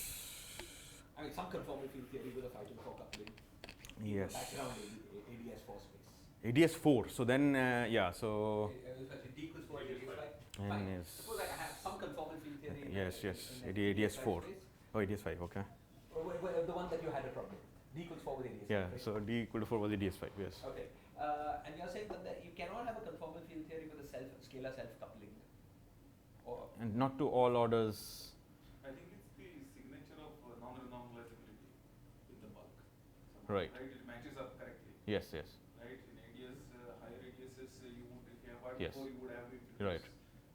I mean, some conformal field theory with a 5 to the 4 coupling. Yes. Background ADS 4 space. ADS 4. So then, yeah. So D equals 4, ADS 5. n Fine. is. Suppose I have some conformal field theory. Yes, yes. in the ADS 5 4. space. Oh, ADS 5. Okay. The one that you had a problem with. D equals 4 with ADS 5. Yeah. right? So d equal to 4 was ADS 5. Yes. Okay. And you're saying that you cannot have a conformal field theory with a scalar self-coupling. Or And not to all orders. I think it's the signature of non-renormalizability in the bulk. Right. Right, it matches up correctly. Yes. Yes. Right, in ADS, higher ADSs, you would, if you have 5 Yes. to 4, you would have it Right.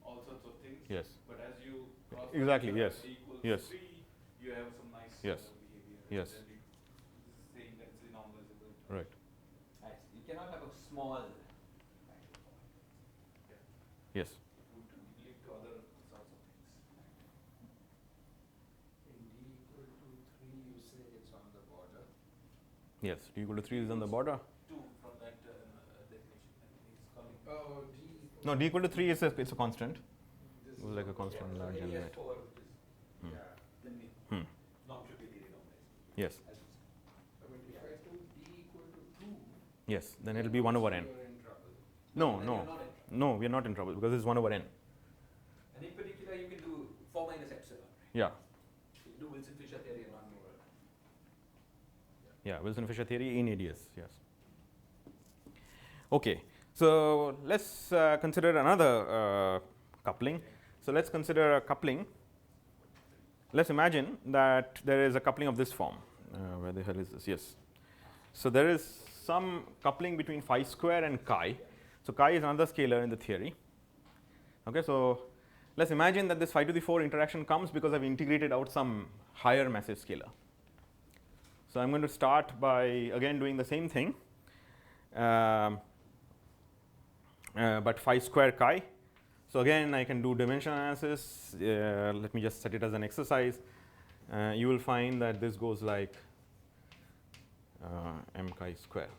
all sorts of things. Yes. But as you cross Exactly, the yes. D equals Yes. 3, you have some nice Yes. behavior. Yes. And then this is saying that it's renormalizable. Right. you cannot have a small. Yes. Would lead to other sorts of things. In d equal to 3, you say it's on the border. Yes. D equal to 3 is on the border. 2 from that definition. And he's calling Oh, d equal No, d equal to 3 is it's a constant. this It was like a constant large n ADS limit. 4, which is Hmm. Yeah. then the Hmm. norm should be the renormalized. Yes. As you said. But if I put d equal to 2, Yes. Then it will be 1 over n. you're in trouble. No. Then No. you're not in trouble. No. We are not in trouble because it's 1 over n. And in particular, you can do 4 minus epsilon. Right? Yeah. You can do Wilson-Fisher theory and 1 over. Yeah. Wilson-Fisher theory in ADS. Yes. Okay. So let's consider another coupling. So let's consider a coupling. Let's imagine that there is a coupling of this form. Where the hell is this? Yes. So there is some coupling between phi square and chi. So chi is another scalar in the theory. Okay. So let's imagine that this phi to the 4 interaction comes because I've integrated out some higher massive scalar. So I'm going to start by again doing the same thing. But phi square chi. So again, I can do dimension analysis. Let me just set it as an exercise. You will find that this goes like m chi square.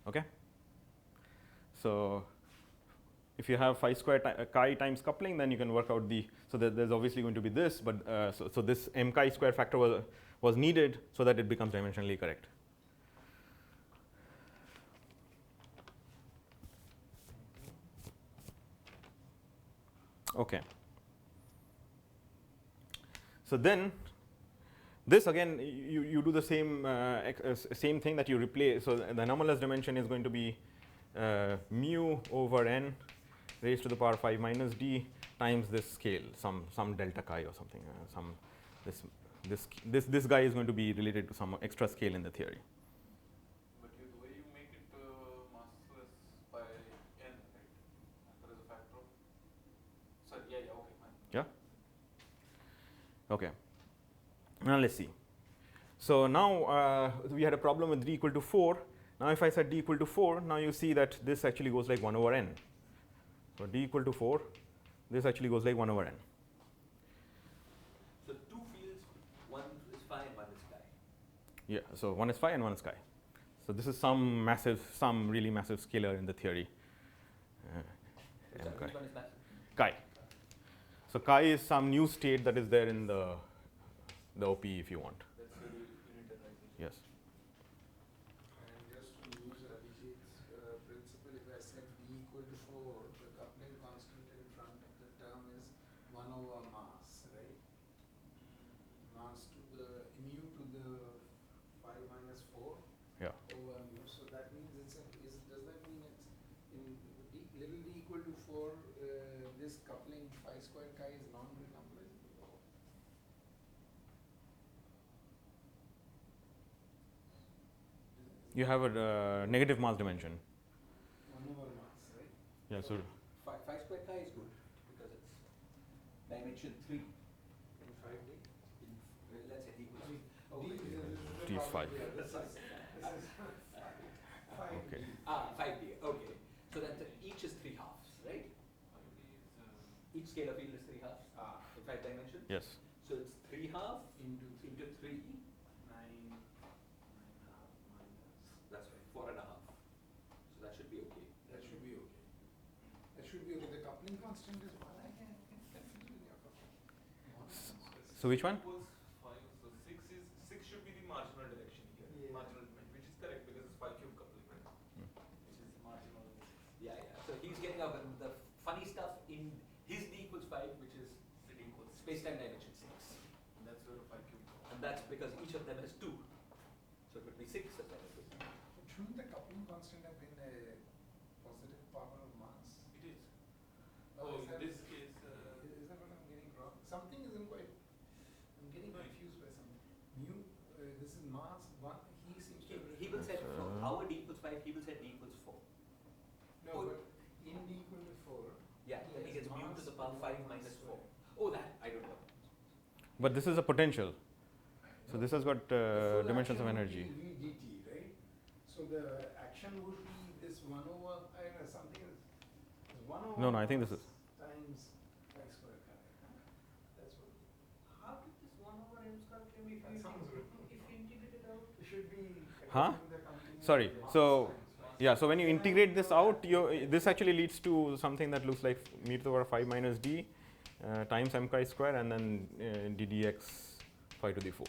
Okay. So if you have phi square chi times coupling, then you can work out the, so that there's obviously going to be this, but so this m chi square factor was needed so that it becomes dimensionally correct. Okay. So then this again, you do the same thing that you replace. So the anomalous dimension is going to be mu over n raised to the power 5 minus d times this scale, some delta chi or something. This guy is going to be related to some extra scale in the theory. But the way you make it massless by n, right? There is a factor of. Sorry, yeah, okay, fine. Yeah. Okay. Now let's see. So now we had a problem with d equal to 4. Now if I set d equal to 4, now you see that this actually goes like 1 over n. So d equal to 4, this actually goes like 1 over n. So two fields, one is phi and one is chi. Yeah, so one is phi and one is chi. So this is some really massive scalar in the theory. M chi. Which one is massive? Chi. So chi is some new state that is there in the OP if you want. That's the unitarization. Yes. And just to use Abhijit's principle, if I set d equal to 4, the coupling constant in front of the term is 1 over mass, right? Mass to the mu to the 5 minus 4 Yeah. over mu. So that means does that mean it's in little d equal to 4, this coupling phi square chi is non-recomposable? You have a negative mass dimension. 1 over mass, right? Yeah, so Phi square chi is good because it's dimension 3 In 5D? let's say d equals D D is 5. This is 5D. Okay. 5D, okay. So that each is 3 halves, right? Each scalar field is 3 halves in 5 dimensions. Yes. So it's 3 half Into into 3. 9.5 minus. That's right, 4 and a half. So that should be okay. That should be okay. That should be okay. The coupling constant is 1. I can confuse with your coupling. So which one? Equals 5, so 6 should be the marginal direction here. Yeah. Marginal dimension, which is correct because it's 5 cube coupling, right? Which is marginal. Yeah. So he's getting out the funny stuff in his d equals 5, which is It equals space-time dimension 6. and that's where the 5 cube comes. And that's because each of them has 2. So it would be 6 of them. But shouldn't the coupling constant have been a positive power of mass? It is. Or Oh, is in that- this case, is that what I'm getting wrong? Something isn't quite. I'm getting No. confused by something. Mu. This is mass 1. He seems to. have He will written- set for our d equals 5, he will set d equals 4. No, Oh. but in d equal to 4. Yeah, then he has gets mu to mass the power 5 1 minus square. 4. Oh, that, I don't know. But this is a potential. So this has got The full dimensions of action would energy. be v dt, right? So the action would be this 1 over, I don't know, something is 1 over. No, I think this is. Times phi square chi. That's what. How did this 1 over m square came if That you sounds good. if you integrate it out? It should be. Huh? according to the continuum Sorry, of mass so times yeah, so when you integrate this out, this actually leads to something that looks like mu to the power 5 minus d times m chi square and then d dx phi to the 4.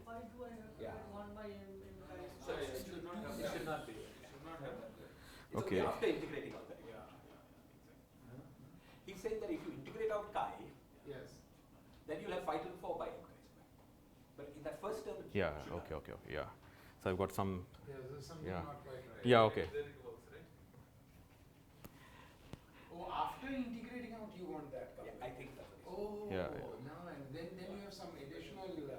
Why do I have to Yeah. get 1 by m in chi So square? it should not have, it should not be. it should not have that. It's Okay. after integrating out that. He's saying that if you integrate out chi, Yes. then you'll have phi to the 4 by m chi square. But in that first term, it Yeah, should not. okay, yeah. So I've got some, Yeah, there's something Yeah. not quite right. yeah, okay. Then it works, right? Oh, after integrating out, you want that Yeah, coupling. I think that's what he's Oh, Yeah, now and then you have some additional. saying.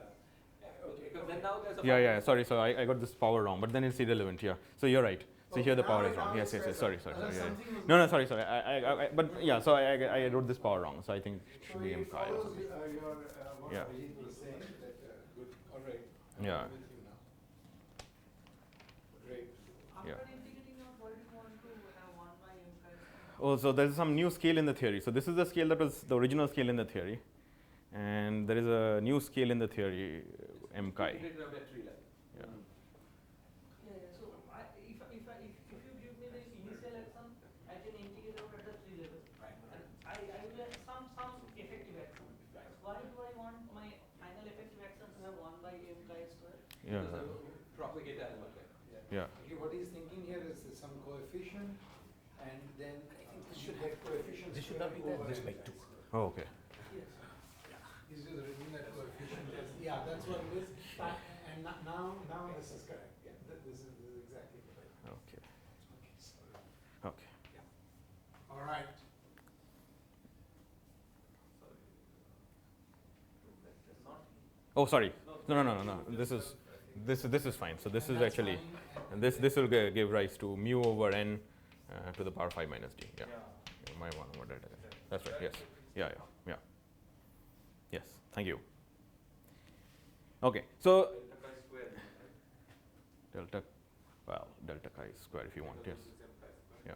Okay. Because then now there's a Yeah, sorry, so I got this power wrong, but then it's irrelevant, yeah. So you're right. So here the now power it- is wrong. now Yes, it's sorry, better. yeah. Something was No, sorry. But yeah, so I wrote this power wrong. So I think it should be m it chi or follows something. your what Yeah. Abhijit was saying that good. All right. Yeah. I'm with you now. Great. After Yeah. integrating out, why do you want to have 1 by m chi square? Oh, so there's some new scale in the theory. So this is the scale that was the original scale in the theory. And there is a new scale in the theory, m chi. integrated out at tree level. Yeah. Yeah. There's a propagator element there. Yeah. Okay, what he's thinking here is there's some coefficient, and then I think this should have coefficient. This should not be there. This by 2. Oh, okay. He's just written that coefficient as, yeah, that's what it is. And now this is correct. Yeah, this is exactly correct. Okay. Okay, sorry. Okay. All right. Oh, sorry. No. This is fine. So this And is that's actually, fine, and this will give rise to mu over n to the power 5 minus d. Yeah. My one over delta. That's right. Yes. Yeah. Yes. Thank you. Okay. So delta chi square if you want. Yes. Yeah.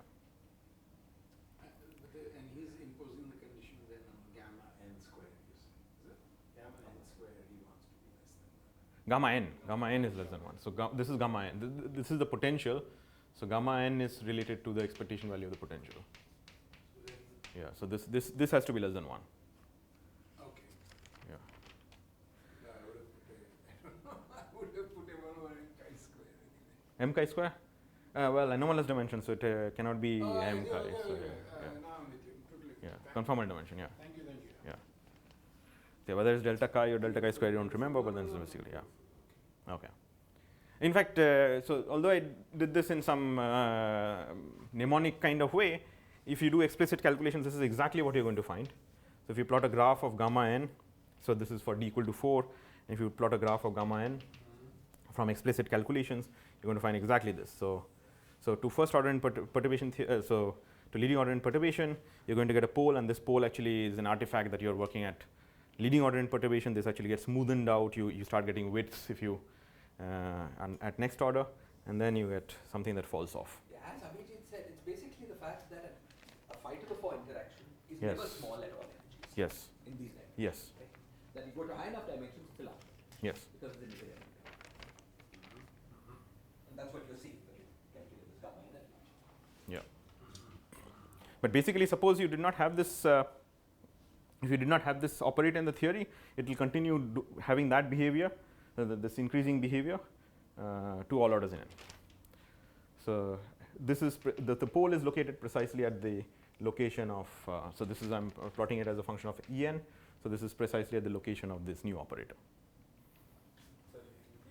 And he's imposing the condition then on gamma n squared, you see. Is it? Gamma n squared he wants to be less than 1. Gamma n is less than 1. So this is gamma n. This is the potential. So gamma n is related to the expectation value of the potential. So then, Yeah. So this has to be less than 1. okay. Yeah. I would have put I would have put a 1 over n chi squared anyway. M chi square? Well, anomalous dimension, so it cannot be m chi. Okay, So now I'm with you. Totally. yeah. Thank Conformal dimension. Yeah. Thank you. Yeah. So whether it's delta chi or delta chi square, you don't remember, but then it's basically Okay. In fact, so although I did this in some mnemonic kind of way, if you do explicit calculations, this is exactly what you're going to find. So if you plot a graph of gamma n, so this is for d equal to 4, and if you plot a graph of gamma n from explicit calculations, you're going to find exactly this. So to first order in perturbation, so to leading order in perturbation, you're going to get a pole, and this pole actually is an artifact that you're working at leading order in perturbation. This actually gets smoothened out. You start getting widths if you at next order, and then you get something that falls off. Yeah, as Abhijit said, it's basically the fact that a 5 to the 4 interaction is Yes. never small at all energies. Yes. In these dimensions. Yes. Right? That you go to high enough dimensions, fill up. Yes. Because of the nuclear energy. And that's what you're seeing when you calculate this gamma n at large. Yeah. But basically, suppose you did not have this. If you did not have this operator in the theory, it will continue having that behavior, this increasing behavior, to all orders in n. So this is the pole is located precisely at the location of. So this is I'm plotting it as a function of en. So this is precisely at the location of this new operator. So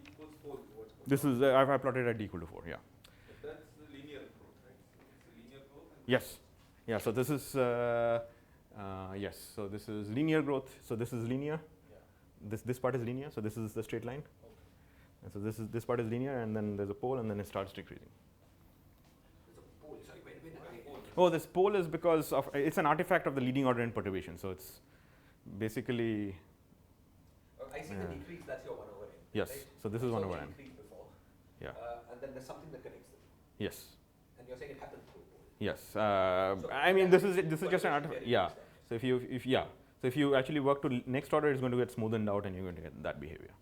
d equals 4 is what's going This on. is I've plotted at d equal to 4. Yeah. But that's the linear growth, right? So it's a linear growth. And Yes. Yeah. So this is yes. So this is linear growth. So this is linear. Yeah. This part is linear. So this is the straight line. Okay. And so this part is linear, and then there's a pole, and then it starts decreasing. There's a pole. Sorry, wait a minute. Oh, this pole is because of it's an artifact of the leading order in perturbation. So it's basically I see the decrease, that's your 1 over n. yes. Right? So this is 1 over the n. decrease before. Yeah. And then there's something that connects them. Yes. And you're saying it happens through a pole. Yes. So I mean, this is but just an it's artifact. very Yeah. extent. So if you actually work to next order, it's going to get smoothened out, and you're going to get that behavior.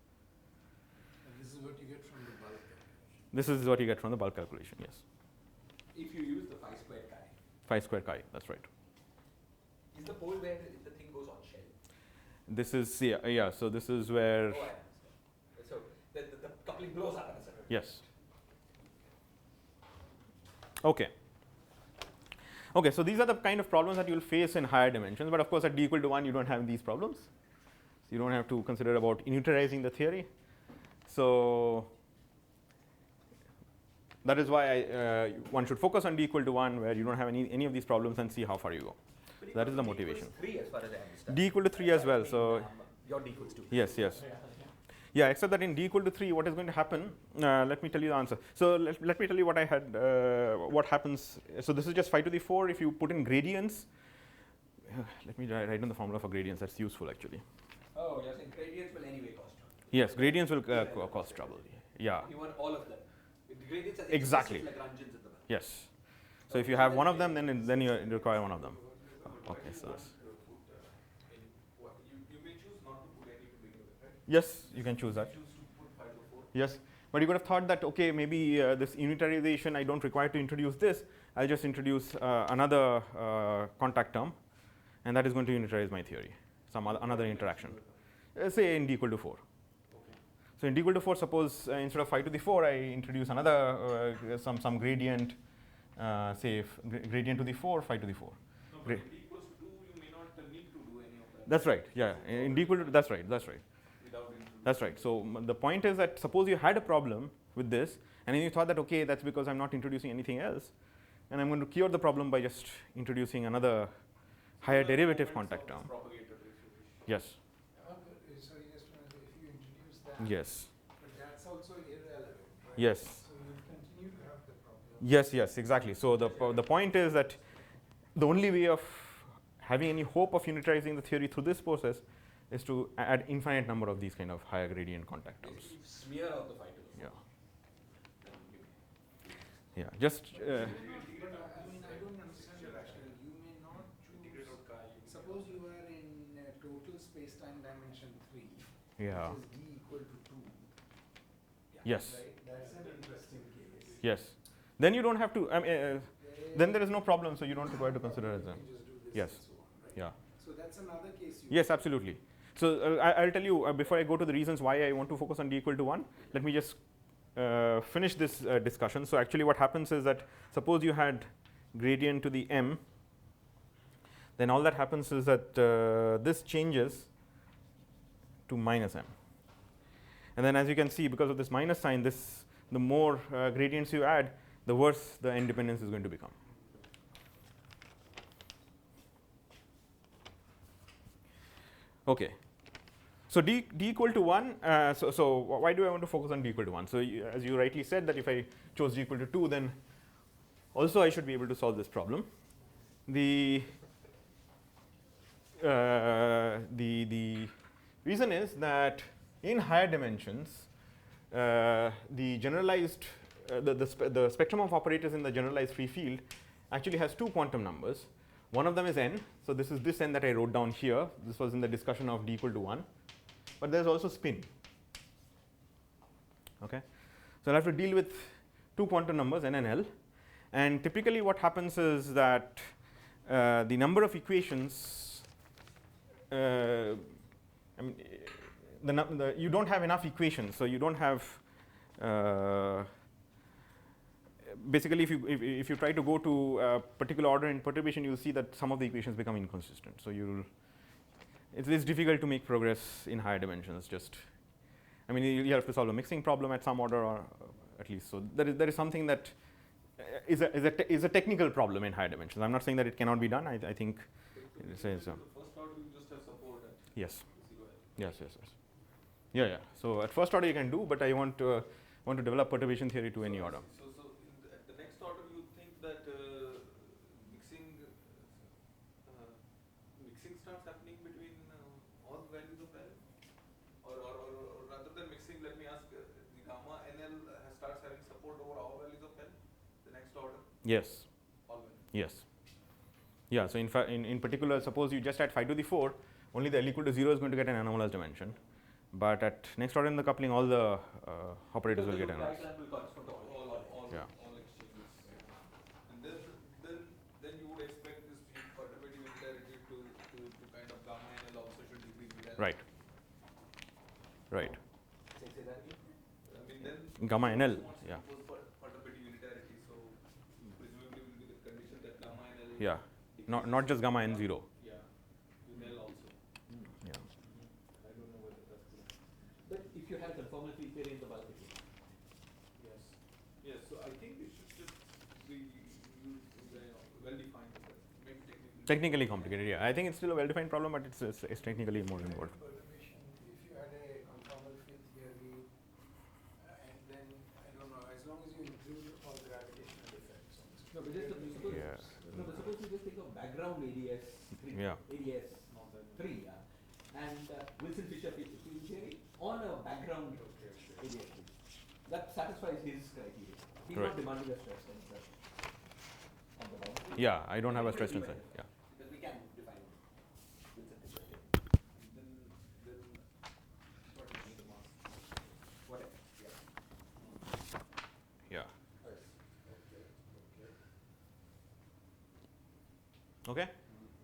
And this is what you get from the bulk calculation. This is what you get from the bulk calculation. Yes. If you use the phi squared chi, 5 square chi. That's right. is the pole where the thing goes on shell? This is yeah. So this is where Oh, I understand. So the coupling blows up at a certain yes. Okay. Okay, so these are the kind of problems that you will face in higher dimensions, but of course at d equal to 1 you don't have these problems. So you don't have to consider about unitarizing the theory. So that is why one should focus on d equal to 1 where you don't have any of these problems and see how far you go. But That is the d motivation. equals 3 as far as I understand. D equal to 3 as well, so your d equals 2. yes. Yeah, except that in d equal to 3, what is going to happen? Let me tell you the answer. So let me tell you what I had. What happens? So this is just phi to the 4. If you put in gradients, let me write down the formula for gradients. That's useful actually. Oh, you're saying gradients will anyway cause trouble. Yes, gradients will cause trouble. Yeah. You want all of them. If the gradients are Exactly. Lagrangians in the back. Yes. So if you have one of them, then you require one of them. Okay. So this. You may choose not to put any to begin with, right? Yes, you can choose that. Choose to put 5 to 4. Yes, but you could have thought that okay, maybe this unitarization I don't require to introduce this. I'll just introduce another contact term, and that is going to unitarize my theory. Another interaction. Say in d equal to 4. So in d equal to 4, suppose instead of 5 to the 4, I introduce another some gradient, say gradient to the 4, 5 to the 4. No, but Great. in d equals to 2, you may not need to do any of that. That's right. Yeah. In d equal to, that's right. That's right. Without introducing. That's right. So the point is that suppose you had a problem with this, and then you thought that okay, that's because I'm not introducing anything else, and I'm going to cure the problem by just introducing another higher So the derivative moments contact of term. this propagator, if you wish. Yes. Sorry, just if you introduce that, Yes. but that's also irrelevant, right? Yes. So you continue to have the problem. Yes. Yes. Exactly. So the point is that the only way of having any hope of unitarizing the theory through this process is to add infinite number of these kind of higher gradient contact terms. Basically, smear out the 5 to the 4. Yeah. And give me- Yeah. Just. But I mean, I don't understand the rationale. You may not Integrate choose. out chi. Suppose you are in total space-time dimension 3, Yeah. which is d equal to 2. Yes. Right? That's an interesting case. Yes. Then you don't have to. Then there is no problem. So you don't require to consider as You a. can just do this Yes. and so on, right? Yeah. So that's another case. Yes. Absolutely. So I'll tell you before I go to the reasons why I want to focus on d equal to 1. Let me just finish this discussion. So actually, what happens is that suppose you had gradient to the m, then all that happens is that this changes to minus m. And then as you can see, because of this minus sign, the more gradients you add, the worse the independence is going to become. Okay. So d equal to 1, so why do I want to focus on d equal to 1? So as you rightly said that if I chose d equal to 2, then also I should be able to solve this problem. The reason is that in higher dimensions, the generalized, the spectrum of operators in the generalized free field actually has two quantum numbers. One of them is n, so this is this n that I wrote down here. This was in the discussion of d equal to 1. But there's also spin. Okay, so I'll have to deal with two quantum numbers n and l, and typically what happens is that the number of equations, I mean, you don't have enough equations, so you don't have. Basically, if you try to go to a particular order in perturbation, you'll see that some of the equations become inconsistent. So it's difficult to make progress in higher dimensions. I mean, you have to solve a mixing problem at some order, or at least. So there is something that is a technical problem in higher dimensions. I'm not saying that it cannot be done. I think it says. The first order you just have support at Yes. 0. Yes. Yeah. So at first order you can do, but I want to develop perturbation theory to any order. So at the next order, you think that mixing starts happening between all values of L, or rather than mixing, let me ask: the gamma NL starts having support over all values of L. The next order, Yes. all values. Yes. Yeah. So in particular, suppose you just add 5 to the 4, only the L equal to 0 is going to get an anomalous dimension. But at next order in the coupling, all the operators will get anomalous. Diagram will correspond to all. Yeah. All exchanges. And then you would expect this perturbative unitarity to kind of gamma NL also should decrease with L. Right. Say that again. I mean, then Gamma NL. wants to Yeah. propose perturbative unitarity, so presumably will be the condition that gamma NL. Yeah. decreases. Not just gamma n 0. Yeah. With L also. Yeah. I don't know whether that's good. But if you have conformal field theory in the bulk, Yes. Yes. So I think it should just be well defined. Maybe Technically complicated. Yeah. I think it's still a well-defined problem, but it's technically more involved. Perturbation, if you had a conformal field theory, and then, I don't know, as long as you include all gravitational effects on the No, but just suppose, Yeah. no, but suppose you just think of background ADS 3, Yeah. ADS 3, and Wilson Fisher field theory on a background ADS 3. That satisfies his criteria. He's Right. not demanding a stress tensor on the boundary. Yeah. I don't have a stress tensor. Yeah. Because we can define Wilson Fisher theory. then what is the mass? Whatever. Yeah. Yeah. Okay.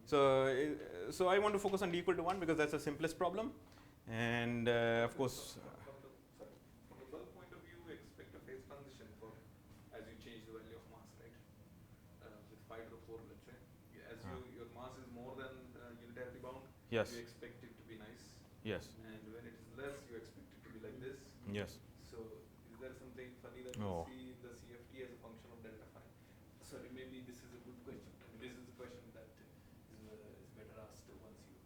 So I want to focus on d equal to 1 because that's the simplest problem, and of course. Sorry. 5 to the 4, let's say. As your mass is more than unitarily bound, Yes. you expect it to be nice. Yes. And when it is less, you expect it to be like this. Yes. So is there something funny that No. you see in the CFT as a function of delta phi? Sorry, maybe this is a good question. I mean, this is a question that is better asked once you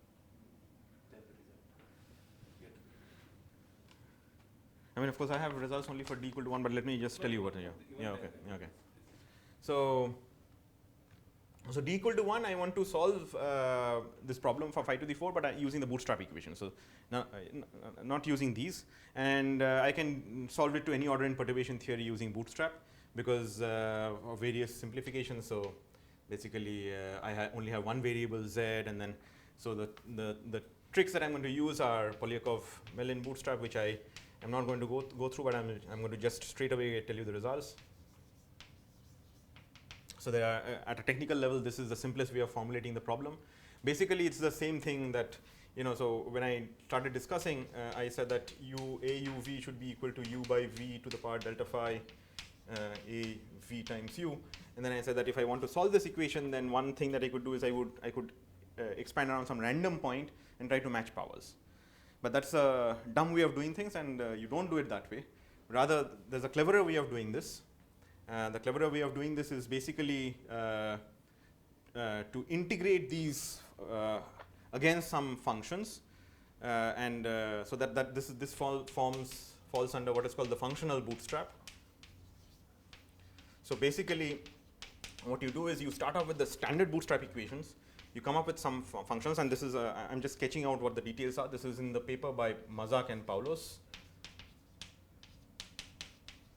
tell the result. Get to the I mean, of course, I have results only for d equal to 1, but let me just tell you what. Yeah. Yeah. Okay. Yeah, okay. So d equal to 1, I want to solve this problem for phi to the 4, but using the bootstrap equation. So not using these, and I can solve it to any order in perturbation theory using bootstrap because of various simplifications. So basically, I only have one variable z, and then so the tricks that I'm going to use are Polyakov Mellin bootstrap, which I am not going to go through, but I'm going to just straight away tell you the results. So there are, at a technical level, this is the simplest way of formulating the problem. Basically, it's the same thing that, so when I started discussing, I said that AUV should be equal to U by V to the power delta phi A V times U. And then I said that if I want to solve this equation, then one thing that I could do is I could expand around some random point and try to match powers. But that's a dumb way of doing things, and you don't do it that way. Rather, there's a cleverer way of doing this. The cleverer way of doing this is basically to integrate these against some functions, and so that this falls under what is called the functional bootstrap. So basically, what you do is you start off with the standard bootstrap equations. You come up with some functions, and this is I'm just sketching out what the details are. This is in the paper by Mazak and Paulos.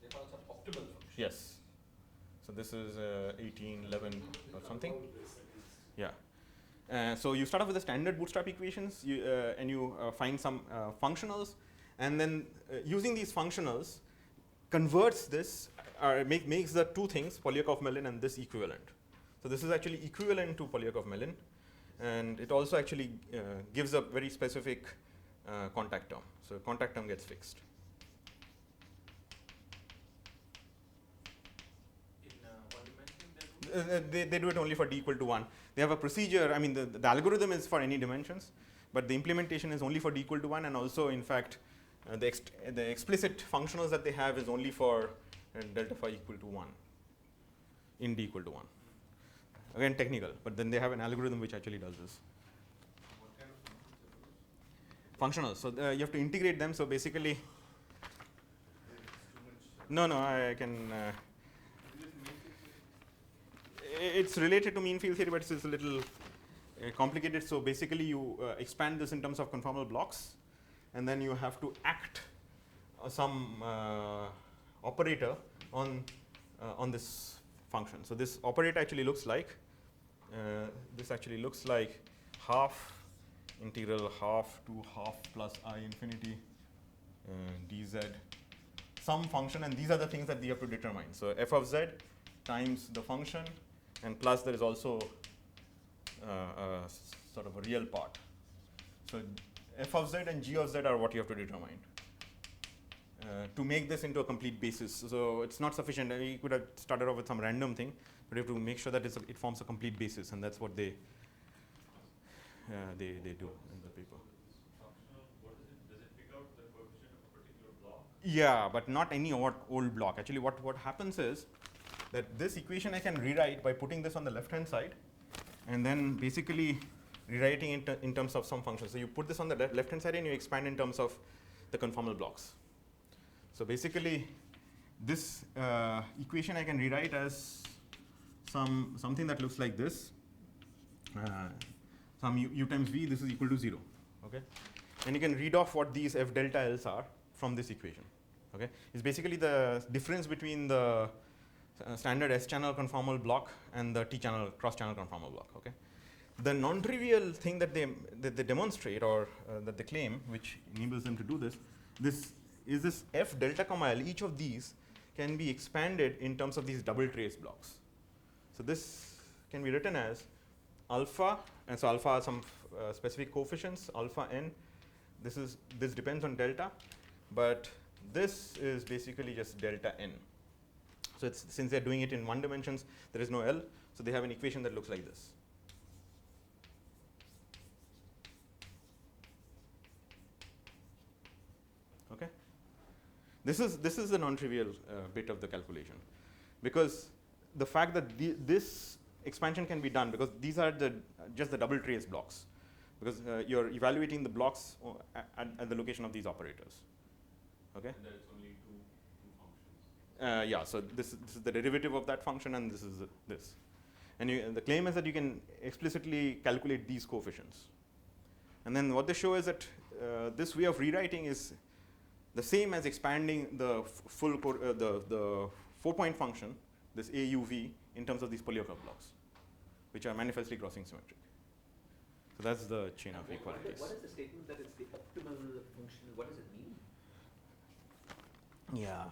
They call some optimal function. Yes. So this is 1811 or something. Yeah. So you start off with the standard bootstrap equations, and you find some functionals, and then using these functionals, converts this, makes the two things, Polyakov Mellin and this equivalent. So this is actually equivalent to Polyakov Mellin, and it also actually gives a very specific contact term. So contact term gets fixed. They do it only for d equal to 1. They have a procedure. I mean, the algorithm is for any dimensions, but the implementation is only for d equal to 1, and also, in fact, the explicit functionals that they have is only for delta phi equal to 1 in d equal to 1. Again, technical, but then they have an algorithm which actually does this. What kind of functions are those? Functionals. So you have to integrate them. So basically, no, I can. It's related to mean field theory, but it's a little complicated. So basically, you expand this in terms of conformal blocks, and then you have to act some operator on this function. So this operator actually looks like half integral half to half plus I infinity dz some function, and these are the things that you have to determine. So f of z times the function, and plus there is also sort of a real part. So f of z and g of z are what you have to determine to make this into a complete basis. So it's not sufficient. You could have started off with some random thing, but you have to make sure that it forms a complete basis, and that's what they do in the paper. Functional, what is it? Does it pick out the coefficient of a particular block? Yeah, but not any old block. Actually, what happens is that this equation I can rewrite by putting this on the left-hand side, and then basically rewriting it in terms of some function. So you put this on the left-hand side, and you expand in terms of the conformal blocks. So basically, this equation I can rewrite as something that looks like this. Some u times v, this is equal to 0. Okay, and you can read off what these f delta L's are from this equation. Okay, it's basically the difference between the standard S-channel conformal block and the T-channel cross-channel conformal block. Okay, the non-trivial thing that they demonstrate or that they claim, which enables them to do this is this f delta comma L. Each of these can be expanded in terms of these double trace blocks. So this can be written as alpha, and so alpha are some specific coefficients, alpha n. This depends on delta, but this is basically just delta n. So since they're doing it in 1 dimensions, there is no L. So they have an equation that looks like this. Okay. This is the non-trivial bit of the calculation, because the fact that this expansion can be done because these are just the double trace blocks, because you're evaluating the blocks at the location of these operators. Okay. And that it's only two functions. Yeah. So this is the derivative of that function, and this is this. And the claim is that you can explicitly calculate these coefficients. And then what they show is that this way of rewriting is the same as expanding the full the 4-point function, this AUV, in terms of these Polyakov blocks, which are manifestly crossing symmetric. So that's the chain of equalities. What is the statement that it's the optimal function? What does it mean? Yeah.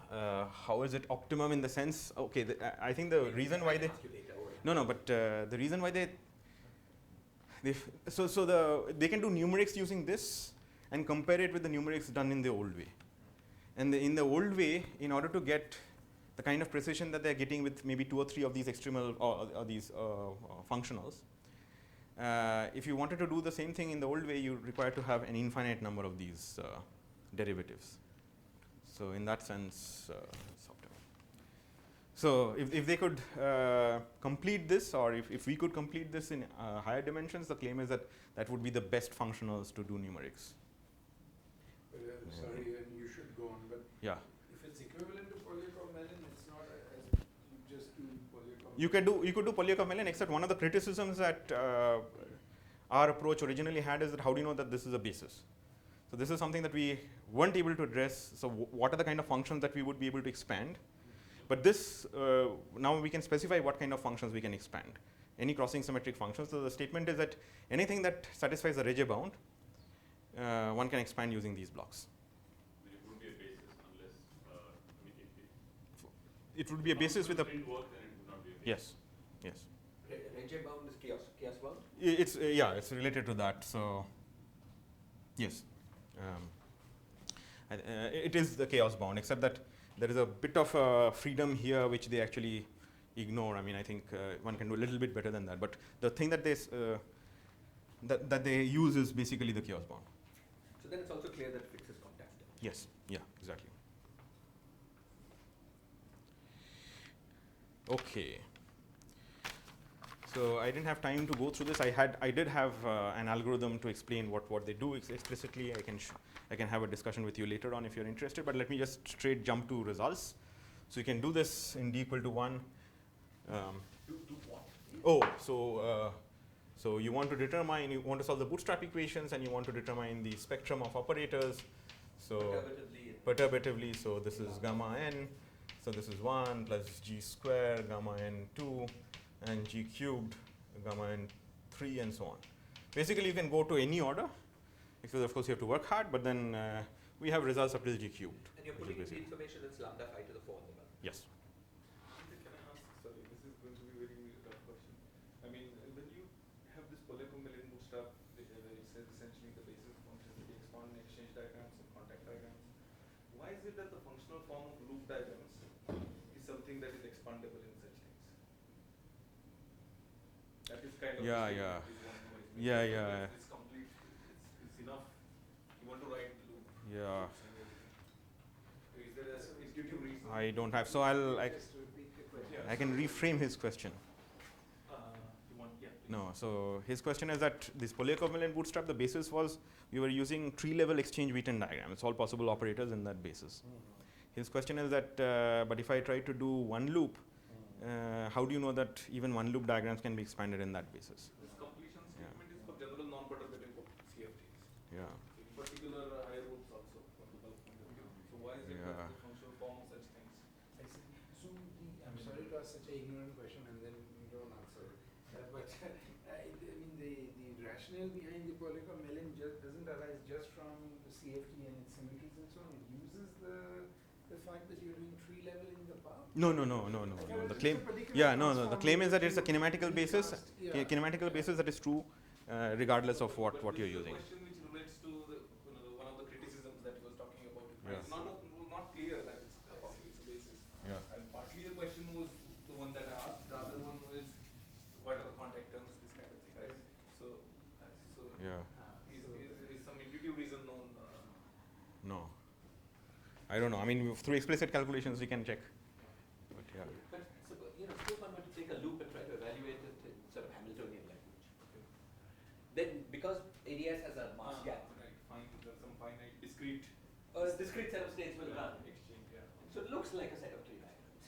How is it optimum in the sense? Okay. I think the reason why they but the reason why they can do numerics using this and compare it with the numerics done in the old way. And in the old way, in order to get the kind of precision that they're getting with maybe 2 or 3 of these extremal or these functionals, if you wanted to do the same thing in the old way, you require to have an infinite number of these derivatives. So in that sense, it's optimal. So if they could complete this, or if we could complete this in higher dimensions, the claim is that that would be the best functionals to do numerics. Sorry, and you should go on, but Yeah. if it's equivalent to Polyakov-Mellin, it's not as you just do Polyakov. You could do Polyakov-Mellin, except one of the criticisms that our approach originally had is that how do you know that this is a basis? So this is something that we weren't able to address. So what are the kind of functions that we would be able to expand? But this, now we can specify what kind of functions we can expand. Any crossing symmetric functions. So the statement is that anything that satisfies the Regge bound, one can expand using these blocks. But it wouldn't be a basis unless, It would be a basis with a. Didn't work, then it would not be a basis. Yes. Yes. Regge bound is chaos bound? It's yeah, it's related to that. So yes, it is the chaos bound, except that there is a bit of freedom here which they actually ignore. I mean, I think one can do a little bit better than that. But the thing that they that they use is basically the chaos bound. So then it's also clear that it fixes contact. Yes. Yeah. Exactly. Okay. So I didn't have time to go through this. I did have an algorithm to explain what they do explicitly. I can have a discussion with you later on if you're interested. But let me just straight jump to results. So you can do this in d equal to 1. Do what? Oh, so you want to solve the bootstrap equations, and you want to determine the spectrum of operators. So perturbatively. So this is gamma n. So this is 1 plus g square gamma n 2. And g cubed, gamma n 3, and so on. Basically, you can go to any order, because of course you have to work hard, but then we have results up to g cubed. And you're putting the information as lambda phi to the 4 on the bottom. Yes. Can I ask, sorry, this is going to be a very tough question. I mean, when you have this Polyakov-Mellin bootstrap, where it says essentially the basis functions that you expand in exchange diagrams and contact diagrams, why is it that the functional form of loop diagrams is something that is expandable in such things? That is kind of Yeah. It's complete. It's enough. You want to write the loop. Yeah. Is there a intuitive reason? I don't have. So Just repeat the question. I can reframe his question. You want? Yeah. Please. No. So his question is that this Polyakov-Mellin bootstrap, the basis was we were using tree-level exchange Wheaton diagram. It's all possible operators in that basis. His question is that, but if I try to do one loop, how do you know that even one loop diagrams can be expanded in that basis? This completion statement is for general non-perturbative CFTs. Yeah. In particular, higher roots also for the bulk point of view. So why is it that the functional form of such things? I see. So I'm sorry to ask such an ignorant question and then you don't answer it. But I mean, the rationale behind the Polyakov-Mellin doesn't arise just from the CFT and its symmetries and so on. It uses the fact that you're doing tree level in the path. No. The claim, the claim is that it's a kinematical basis. Kinematical basis that is true, regardless of what you're using. Question which relates to one of the criticisms that he was talking about. Yeah. It's not clear that it's a basis. Yeah. And partly the question was the one that I asked. The other one was I don't know. I mean, through explicit calculations, we can check. But yeah. But suppose one were to take a loop and try to evaluate it in sort of Hamiltonian language. Then, because ADS has a mass gap, Right, there's some finite discrete a discrete set of states will run. exchange, yeah. So it looks like a set of tree diagrams.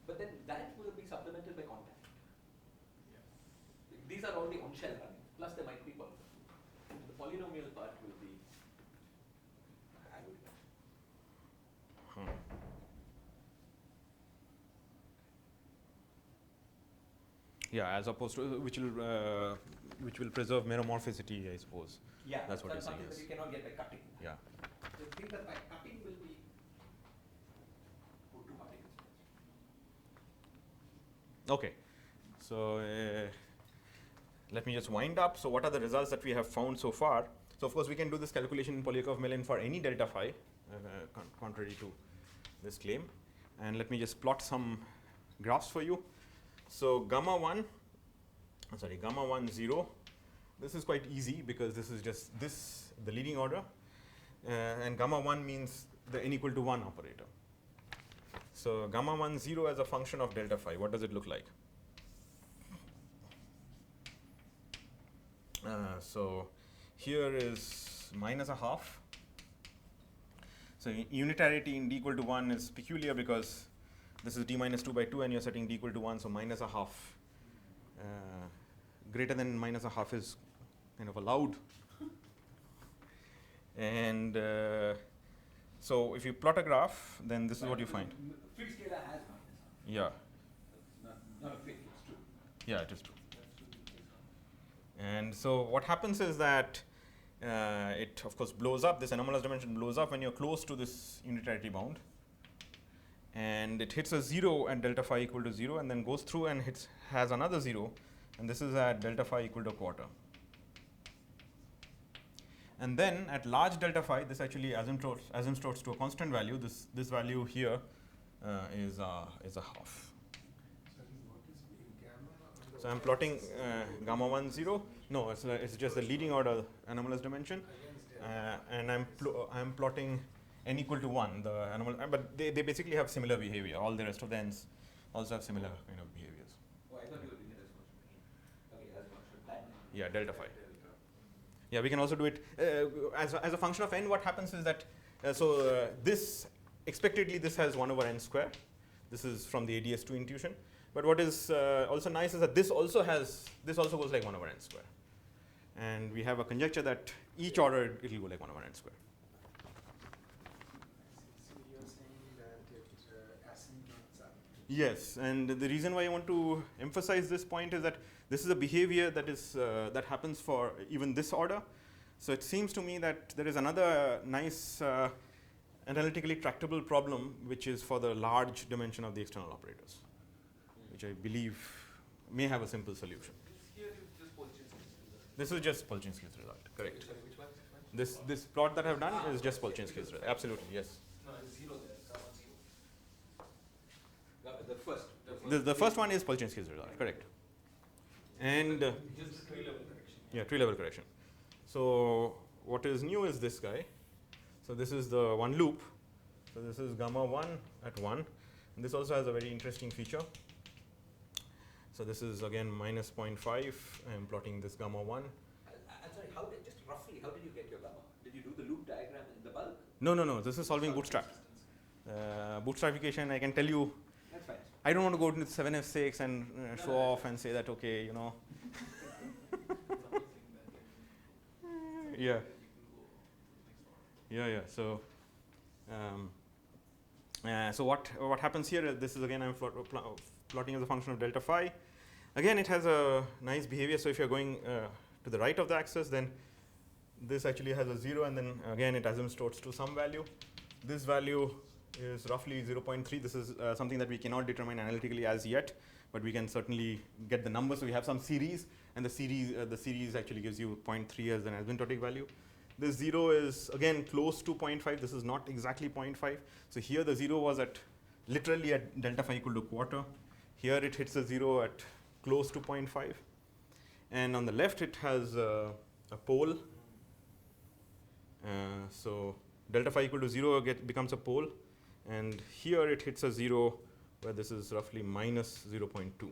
But then that will be supplemented by contact. These are only on shell running, plus there might be polynomial. The polynomial part will be algorithm. Yeah, as opposed to which will preserve meromorphicity, I suppose. Yeah, That's what you're saying, something that yes. you cannot get by cutting. Yeah. The thing that by cutting will be two particles. Okay. So let me just wind up. So what are the results that we have found so far? So of course we can do this calculation in Polyakov-Mellin for any delta phi, contrary to this claim. And let me just plot some graphs for you. So gamma 1, gamma 1, 0. This is quite easy because this is just the leading order. And gamma 1 means the n equal to 1 operator. So gamma 1, 0 as a function of delta phi, what does it look like? So here is minus a half. So unitarity in d equal to 1 is peculiar because this is d minus 2 by 2 and you're setting d equal to 1, so minus a half. Greater than minus a half is kind of allowed. And so if you plot a graph, then this is what you find. Fixed scalar has minus half. Yeah, Not a fake, it's true. yeah, it is true. And so what happens is that it of course blows up, this anomalous dimension blows up when you're close to this unitarity bound. And it hits a 0 at delta phi equal to 0 and then goes through and has another 0, and this is at delta phi equal to a quarter. And then at large delta phi, this actually asymptotes to a constant value. This value here is a half. So I'm plotting gamma 1, 0. No, it's just the leading order anomalous dimension, and I'm plotting n equal to 1, the anomalous, but they basically have similar behavior. All the rest of the n's also have similar kind of behaviors. Oh, I thought you were doing it as function. Okay, as function that. Yeah, delta phi. Yeah, we can also do it as a function of n. What happens is that this expectedly this has 1 over n square. This is from the ADS2 intuition. But what is also nice is that this also goes like 1 over n square. And we have a conjecture that each order it will go like 1 over n square. So you're saying that it asymptotes up. Yes, and the reason why I want to emphasize this point is that this is a behavior that happens for even this order. So it seems to me that there is another nice analytically tractable problem, which is for the large dimension of the external operators, which I believe may have a simple solution. Here is just Polchinski's. This is just Polchinski's result, correct? Sorry, which one? This plot that I've done is just Polchinski's result. Absolutely, yes. No, there's 0 there. Gamma 0. The first. The first one is Polchinski's result, correct? And Just tree level correction. yeah, tree level correction. So what is new is this guy. So this is the one loop. So this is gamma 1 at 1. And this also has a very interesting feature. So this is again minus 0.5. I'm plotting this gamma 1. I'm sorry, just roughly, how did you get your gamma? Did you do the loop diagram in the bulk? No. This is solving bootstrap. Bootstrapification, I can tell you. That's fine. I don't want to go into 7F6 and show off and say that, okay, you know. Yeah. So, so what happens here? This is again I'm plotting as a function of delta phi. Again, it has a nice behavior. So if you're going to the right of the axis, then this actually has a 0, and then again it asymptotes to some value. This value is roughly 0.3. This is something that we cannot determine analytically as yet, but we can certainly get the number. So we have some series, and the series actually gives you 0.3 as an asymptotic value. This 0 is again close to 0.5. This is not exactly 0.5. So here the 0 was literally at delta phi equal to quarter. Here it hits a 0 at close to 0.5. And on the left it has a pole. So delta phi equal to 0 becomes a pole, and here it hits a 0 where this is roughly minus 0.2.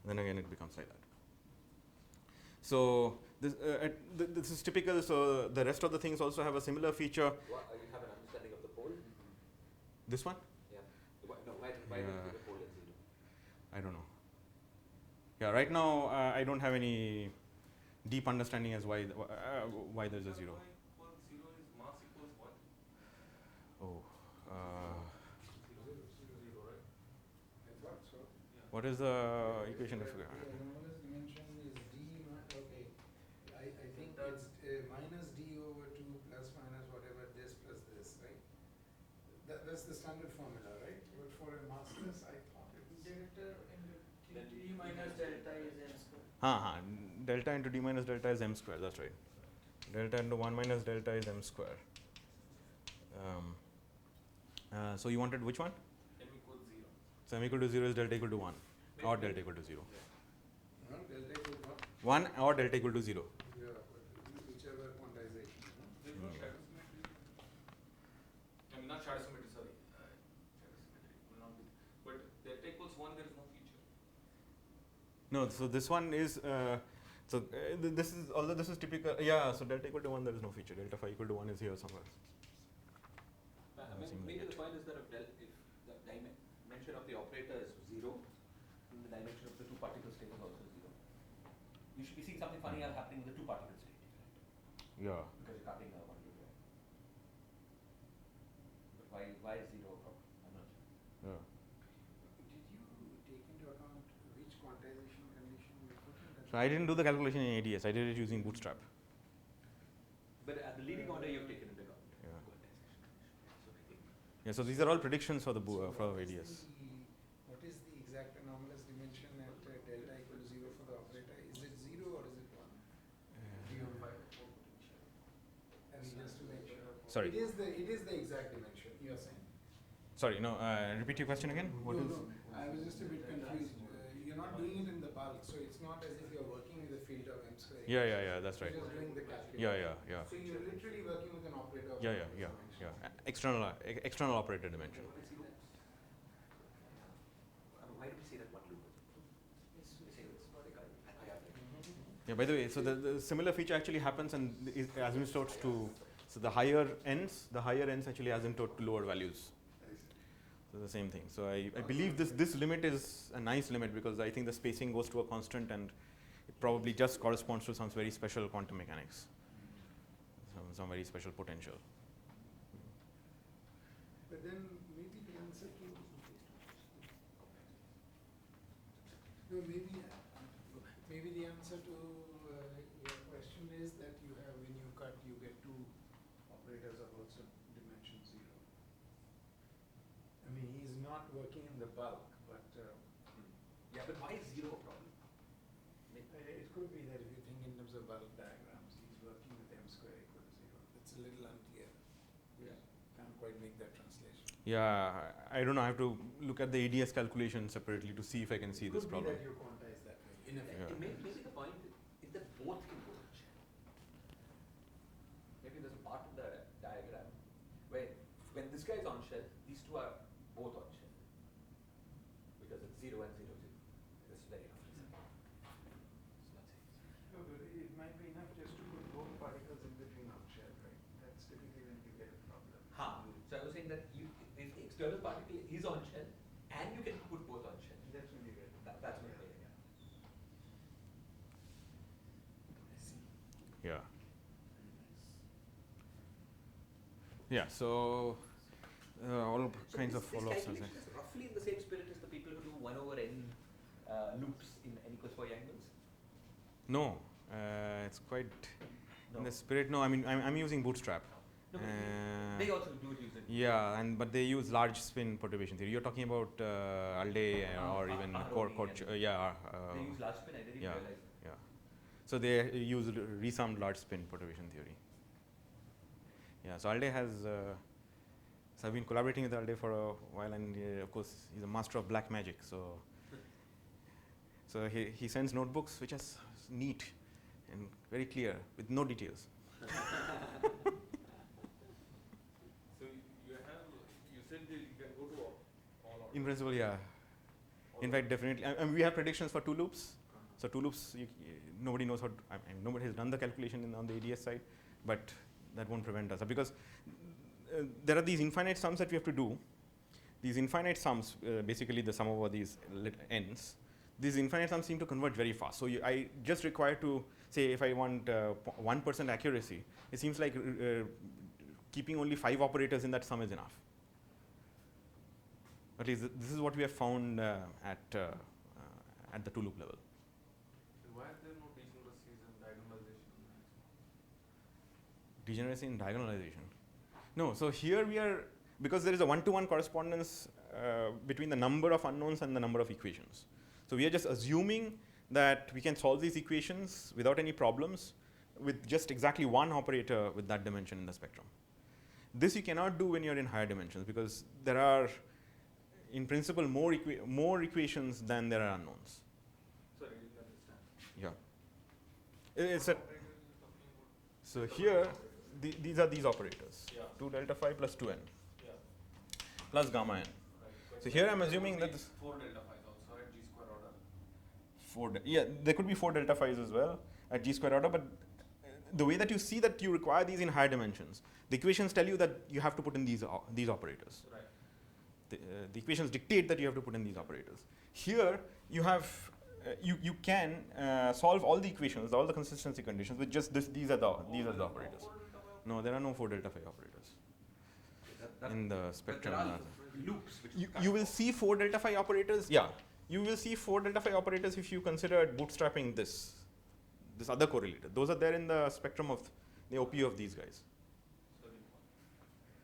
Then again it becomes like that. So this is typical. So the rest of the things also have a similar feature. You have an understanding of the pole? This one? Yeah. Why Yeah. don't the pole at 0? I don't know. Yeah, right now I don't have any deep understanding as why there's a 0. For 0 is mass equals what? Oh, 0, 0, right? I thought so. what is the equation? I forgot. The anomalous dimension is d, okay. I think it's minus d over 2 plus minus whatever this plus this, right? That's the standard formula, right? But for a massless, I thought it was Delta into d minus delta is m square. Delta into d minus delta is m square. That's right. Delta into 1 minus delta is m square. So you wanted which one? M equals 0. So m equal to 0 is delta equal to 1 or delta equal to 0. no, delta equals what? 1 or delta equal to 0. Yeah, whichever quantization. There is no shadow symmetry. I mean, not shadow symmetry, sorry. Shadow symmetry will not be. But delta equals 1, there is no feature. No, so this one is this is, although this is typical, yeah, so delta equal to 1 there is no feature. Delta phi equal to 1 is here somewhere. Maybe the point is that if the dimension of the operator is 0, then the dimension of the two particle state is also 0. You should be seeing something funny happening in the two particle state. Yeah. Because you're cutting one to the. But why is 0 a problem? I'm not sure. Yeah. Did you take into account which quantization condition you put in that? So I didn't do the calculation in ADS. I did it using bootstrap. But at the leading order, you've taken into account. Yeah. Quantization. Yeah. So these are all predictions for the for ADS. What is the exact anomalous dimension at delta equal to 0 for the operator? Is it 0 or is it 1? I mean, just to make sure. Sorry. It is the exact dimension, you are saying? Sorry. No. Repeat your question again. What is? No, I was just a bit confused. You're not doing it in the bulk, so it's not as if you're working with a field of m square. Yeah. That's right. You're just doing the calculation. Yeah. So you're literally working with an operator of Yeah. anomalous External dimension. external operator dimension. Why do we say that one loop? Yeah. By the way, so the similar feature actually happens and is asymptotes to. So the higher ends actually asymptote to lower values. So the same thing. So I believe this limit is a nice limit because I think the spacing goes to a constant and it probably just corresponds to some very special quantum mechanics, some very special potential. But then maybe the answer to maybe the answer to your question is that you have, when you cut, you get two operators of also dimension 0. I mean, he's not working in the bulk, but Yeah, but why is 0 a problem? it could be that if you think in terms of bulk diagrams, he's working with m square equal to 0. It's a little unclear. Yeah. Can't quite make that translation. Yeah, I don't know. I have to look at the ADS calculation separately to see if I can see this problem. Could be that you quantize that way, in effect. Yeah. Maybe the point is that both can go on shell. Maybe there's a part of the diagram where when this guy is on shell, these two are both on shell. Because it's 0 and 0, 0. It's very roughly simple. No, but it might be enough just to put both particles in between on shell, right? That's typically when you get a problem. So I was saying that if the external particle is on shell, and you can put both on shell. That's when you get it. That's what I'm saying. Yeah. Yeah. So all kinds of follow-ups. This calculation is roughly in the same spirit as the people who do 1 over n loops in n equals 4 angles. No, it's quite in No. the spirit. No, I mean I'm using bootstrap. No, but they also do it using. Yeah, but they use large spin perturbation theory. You're talking about Alde or even Aroni yeah. They use large spin. I didn't yeah. realize. Yeah. So they use resummed large spin perturbation theory. Yeah. So Alde has. So I've been collaborating with Alde for a while, and of course he's a master of black magic. So he sends notebooks which are neat and very clear with no details. instantly you can go to all orders. In principle, yeah. In fact, definitely. And we have predictions for 2 loops. So 2 loops, nobody knows how. Nobody has done the calculation on the ADS side, but that won't prevent us because there are these infinite sums that we have to do. These infinite sums, basically the sum over these n's. These infinite sums seem to converge very fast. So I just require to say if I want 1% accuracy, it seems like keeping only 5 operators in that sum is enough. At least this is what we have found at the 2 loop level. And why are there no degeneracies and diagonalization? Degeneracy in diagonalization. No, so here we are, because there is a 1-to-1 correspondence between the number of unknowns and the number of equations. So we are just assuming that we can solve these equations without any problems with just exactly 1 operator with that dimension in the spectrum. This you cannot do when you're in higher dimensions because there are, in principle, more equations than there are unknowns. Sorry, I didn't understand. Yeah. It's a, so here, these are these operators. Yeah. 2 delta phi plus 2n Yeah. plus gamma n. Right. So here I'm assuming that this 4 delta phi's also at G square order. 4 there could be 4 delta phi's as well at G square order, but the way that you see that you require these in higher dimensions, the equations tell you that you have to put in these operators. Right. The equations dictate that you have to put in these operators. Here you have you can solve all the equations, all the consistency conditions with just this. These are the operators. No, there are no 4 delta phi operators in the spectrum. But there are loops. Which You will see 4 delta phi operators. Yeah, you will see 4 delta phi operators if you consider bootstrapping this other correlator. Those are there in the spectrum of the OP of these guys. Sorry.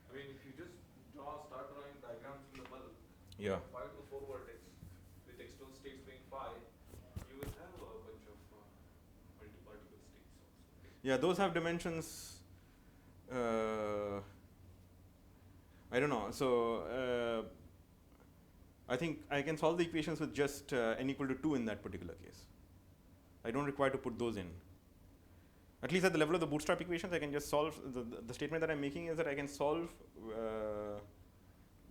I mean, if you just start drawing diagrams in the bulk, Yeah. 5 to 4 vertex with external states being phi, you will have a bunch of multi-particle states also. Yeah, those have dimensions. I don't know. So I think I can solve the equations with just n equal to 2 in that particular case. I don't require to put those in. At least at the level of the bootstrap equations, I can just solve. The statement that I'm making is that I can solve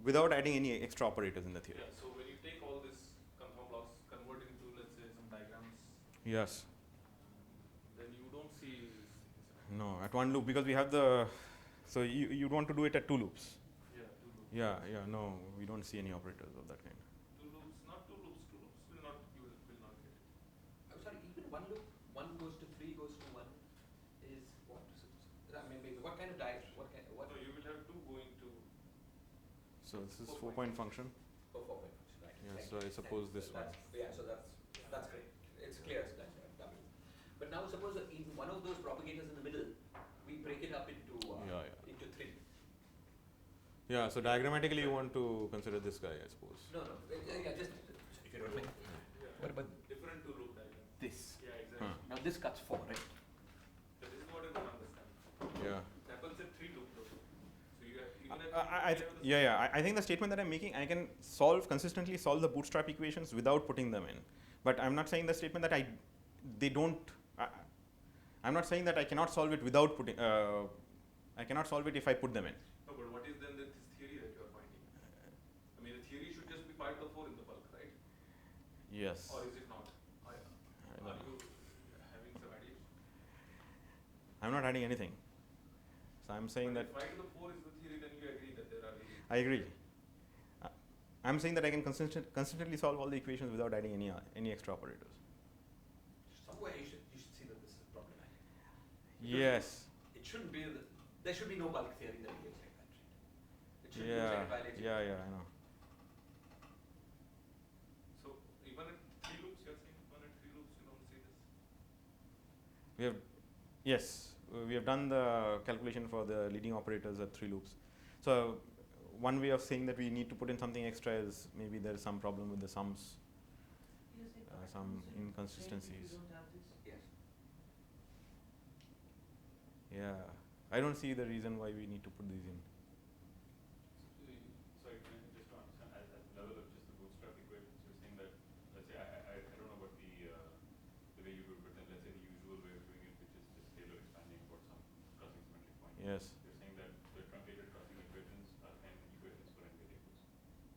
without adding any extra operators in the theory. Yeah, so when you take all this conformal loss, convert it into, let's say, some diagrams, Yes. then you don't see. No, at 1 loop, because we have the. So you want to do it at 2 loops. Yeah, 2 loops. Yeah. No, we don't see any operators of that kind. 2 loops, not 2 loops. 2 loops will not. You will not get it. I'm sorry, even 1 loop, 1 goes to 3 goes to 1 is what? I mean, maybe what kind of what? So you will have 2 going to. So this is 4-point function. Oh, 4-point function, right. Yeah, Thank so you. I suppose Thank you. this So one. that's great. It's clear as that. But now suppose that in one of those propagators in the middle, we break it up into into 3. Yeah, so diagrammatically you want to consider this guy, I suppose. No, yeah, just if you don't mind. Yeah. What about Different 2 loop diagram. this? Yeah, exactly. Now this cuts 4, right? So this is what I don't understand. Yeah. It happens at 3 loop though. So you have even at I think the statement that I'm making, I can consistently solve the bootstrap equations without putting them in. But I'm not saying the statement that I'm not saying that I cannot solve it without putting. I cannot solve it if I put them in. No, but what is then this theory that you are finding? I mean, the theory should just be 5 to 4 in the bulk, right? Yes. Or is it not? Are don't know. you having some addition? I'm not adding anything. So I'm saying But that. if 5 to the 4 is the theory, then you agree that there are. I agree. I'm saying that I can consistently solve all the equations without adding any extra operators. Somewhere you should see that this is problematic. Yes. It shouldn't be there should be no bulk theory that behaves like that. Right? It should be Yeah. like violating. Yeah. I know. So even at 3 loops, you're saying even at 3 loops, you don't see this? We have done the calculation for the leading operators at 3 loops. So one way of saying that we need to put in something extra is maybe there's some problem with the sums, some inconsistencies. Yes. Yeah, I don't see the reason why we need to put these in. Sorry, can I just to understand at the level of just the bootstrap equations, you're saying that, let's say, I don't know about the way you do it, but then let's say the usual way of doing it, which is just Taylor expanding about some crossing symmetric point. Yes. You're saying that the truncated crossing equations are n equations for n beta.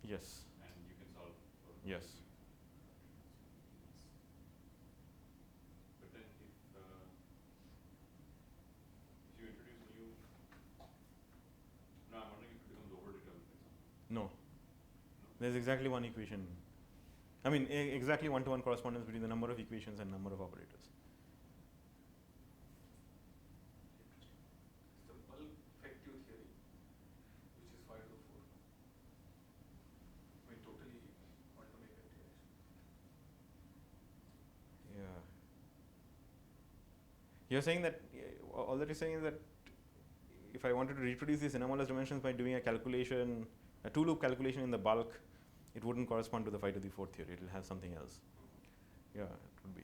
Yes. and you can solve for Yes. But then if you introduce new, no, I'm wondering if it becomes overdetermined, for example. No. There's exactly one equation. I mean, exactly one-to-one correspondence between the number of equations and number of operators. It's the bulk effective theory, which is 5 to the 4. I mean, totally quantum effective actually. Yeah. You're saying that all that you're saying is that if I wanted to reproduce these anomalous dimensions by doing a calculation, a two-loop calculation in the bulk, it wouldn't correspond to the 5 to the 4th theory. It will have something else. Yeah, it would be.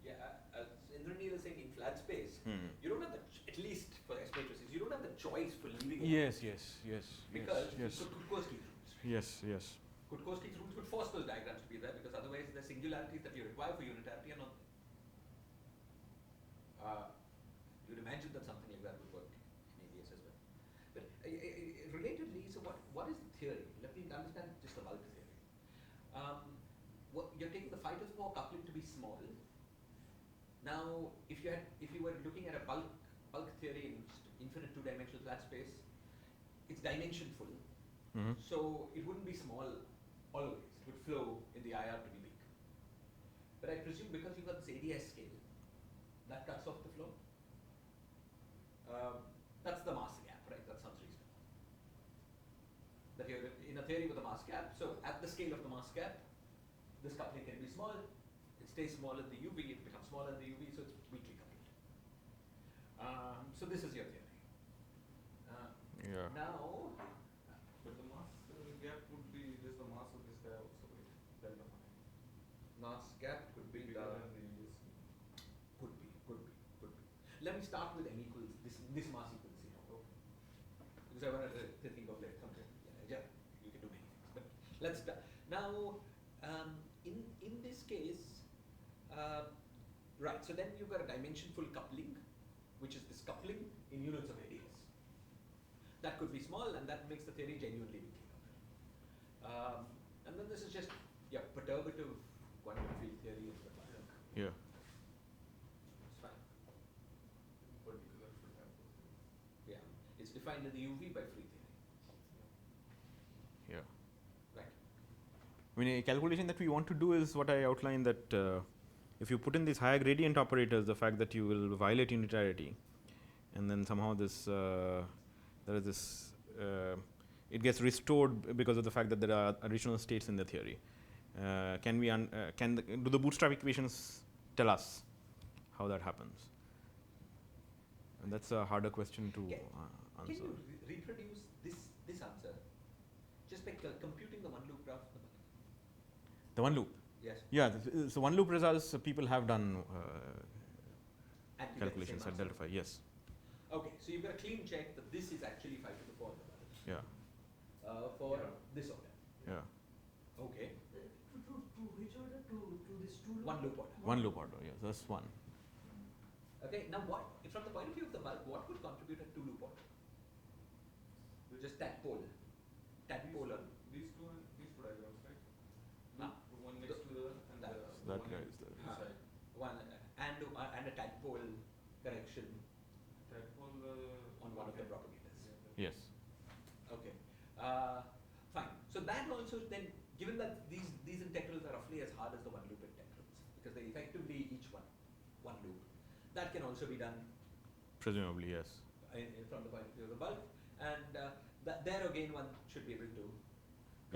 Yeah, as Indraneel is saying in flat space, Hmm. you don't have the, at least for S matrices, you don't have the choice for leaving it. Yes. Because Kutkowski rules. Yes. Kutkowski rules could force those diagrams to be there because otherwise the singularities that you require for unitarity are not there. You'd imagine that something like that would work in ABS as well. But relatedly, so what is the theory? Let me understand just the bulk theory. You're taking the 5 to the 4 coupling to be small. Now, if you were looking at a bulk theory in infinite two-dimensional flat space, it's dimensionful. Mm-hmm. So it wouldn't be small always. It would flow in the IR to be big. But I presume because you've got this ADS scale, that cuts off the flow. That's the mass gap, right? That sounds reasonable. That you're in a theory with a mass gap. So at the scale of the mass gap, this coupling can be small. It stays small in the UV. It becomes smaller in the UV. So it's weakly coupled. So this is your theory. Yeah. Now. But the mass gap would be just the mass of this guy also, right? Delta phi. Mass gap could be Bigger the. than the ABS. Could be. Let me start with m equals this mass equals 0. Okay. Because I wanted to think of like something. Yeah, you can do many things. But let's start. Now, in this case, right, so then you've got a dimensionful coupling, which is this coupling in units of ADS. That could be small, and that makes the theory genuinely weakly coupled. And then this is just, perturbative quantum field theory in the bulk. Yeah. It's fine. Particular should have those. Yeah, it's defined in the UV by free theory. Yeah. Right. I mean, a calculation that we want to do is what I outlined, that if you put in these higher gradient operators, the fact that you will violate unitarity, and then somehow this there is this it gets restored because of the fact that there are additional states in the theory. Do the bootstrap equations tell us how that happens? And that's a harder question to answer. Can you reproduce this answer just by computing the one loop graph of the bulk? The one loop. Yes. Yeah. So one loop results people have done And you get the calculations same at answer. delta phi. Yes. Okay, so you've got a clean check that this is actually 5 to the 4 in the bulk. Yeah. For this order. Yeah. Okay. To which order? To this two loop? One loop order. One loop order. Yes, that's one. Okay, now what, from the point of view of the bulk, what would contribute a two loop order? Just tadpole. Tadpole on. These two diagrams, right? Ah. The one next to the other and That. the That one guy next is to there. this side. One and a tadpole correction Tadpole on one of the propagators. Yes. Okay. Fine. So that also then, given that these integrals are roughly as hard as the one loop integrals, because they effectively each one loop, that can also be done Presumably, yes. from the point of view of the bulk, and there again one should be able to.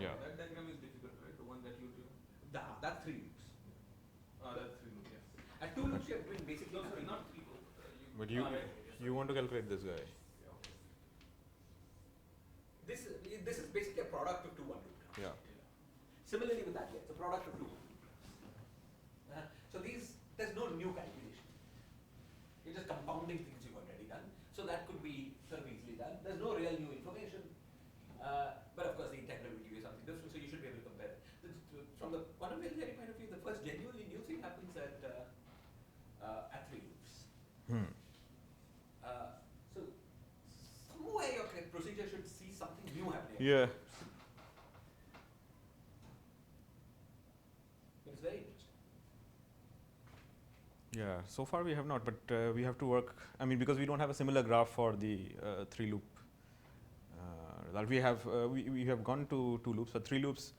Yeah. That diagram is difficult, right? The one that you drew. That's 3 loops. That's 3 loops, yes. At 2 loops, you're doing basically No, sorry, nothing. not 3 loops. But you right. you want to calculate this guy. Yeah, okay. This is basically a product of two one loop graphs. Yeah. Similarly with that, it's a product of two one loop graphs. So there's no new calculation. You're just compounding things you've already done. So that could be sort of easily done. There's no real new information. But of course the integral will give you something different, so you should be able to compare it. From the quantum field theory point of view, the first genuinely new thing happens at 3 loops. Yeah. It's very interesting. Yeah, so far we have not, but we have to work. I mean, because we don't have a similar graph for the 3 loop result. We have gone to 2 loops, but 3 loops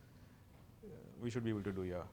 we should be able to do. Yeah.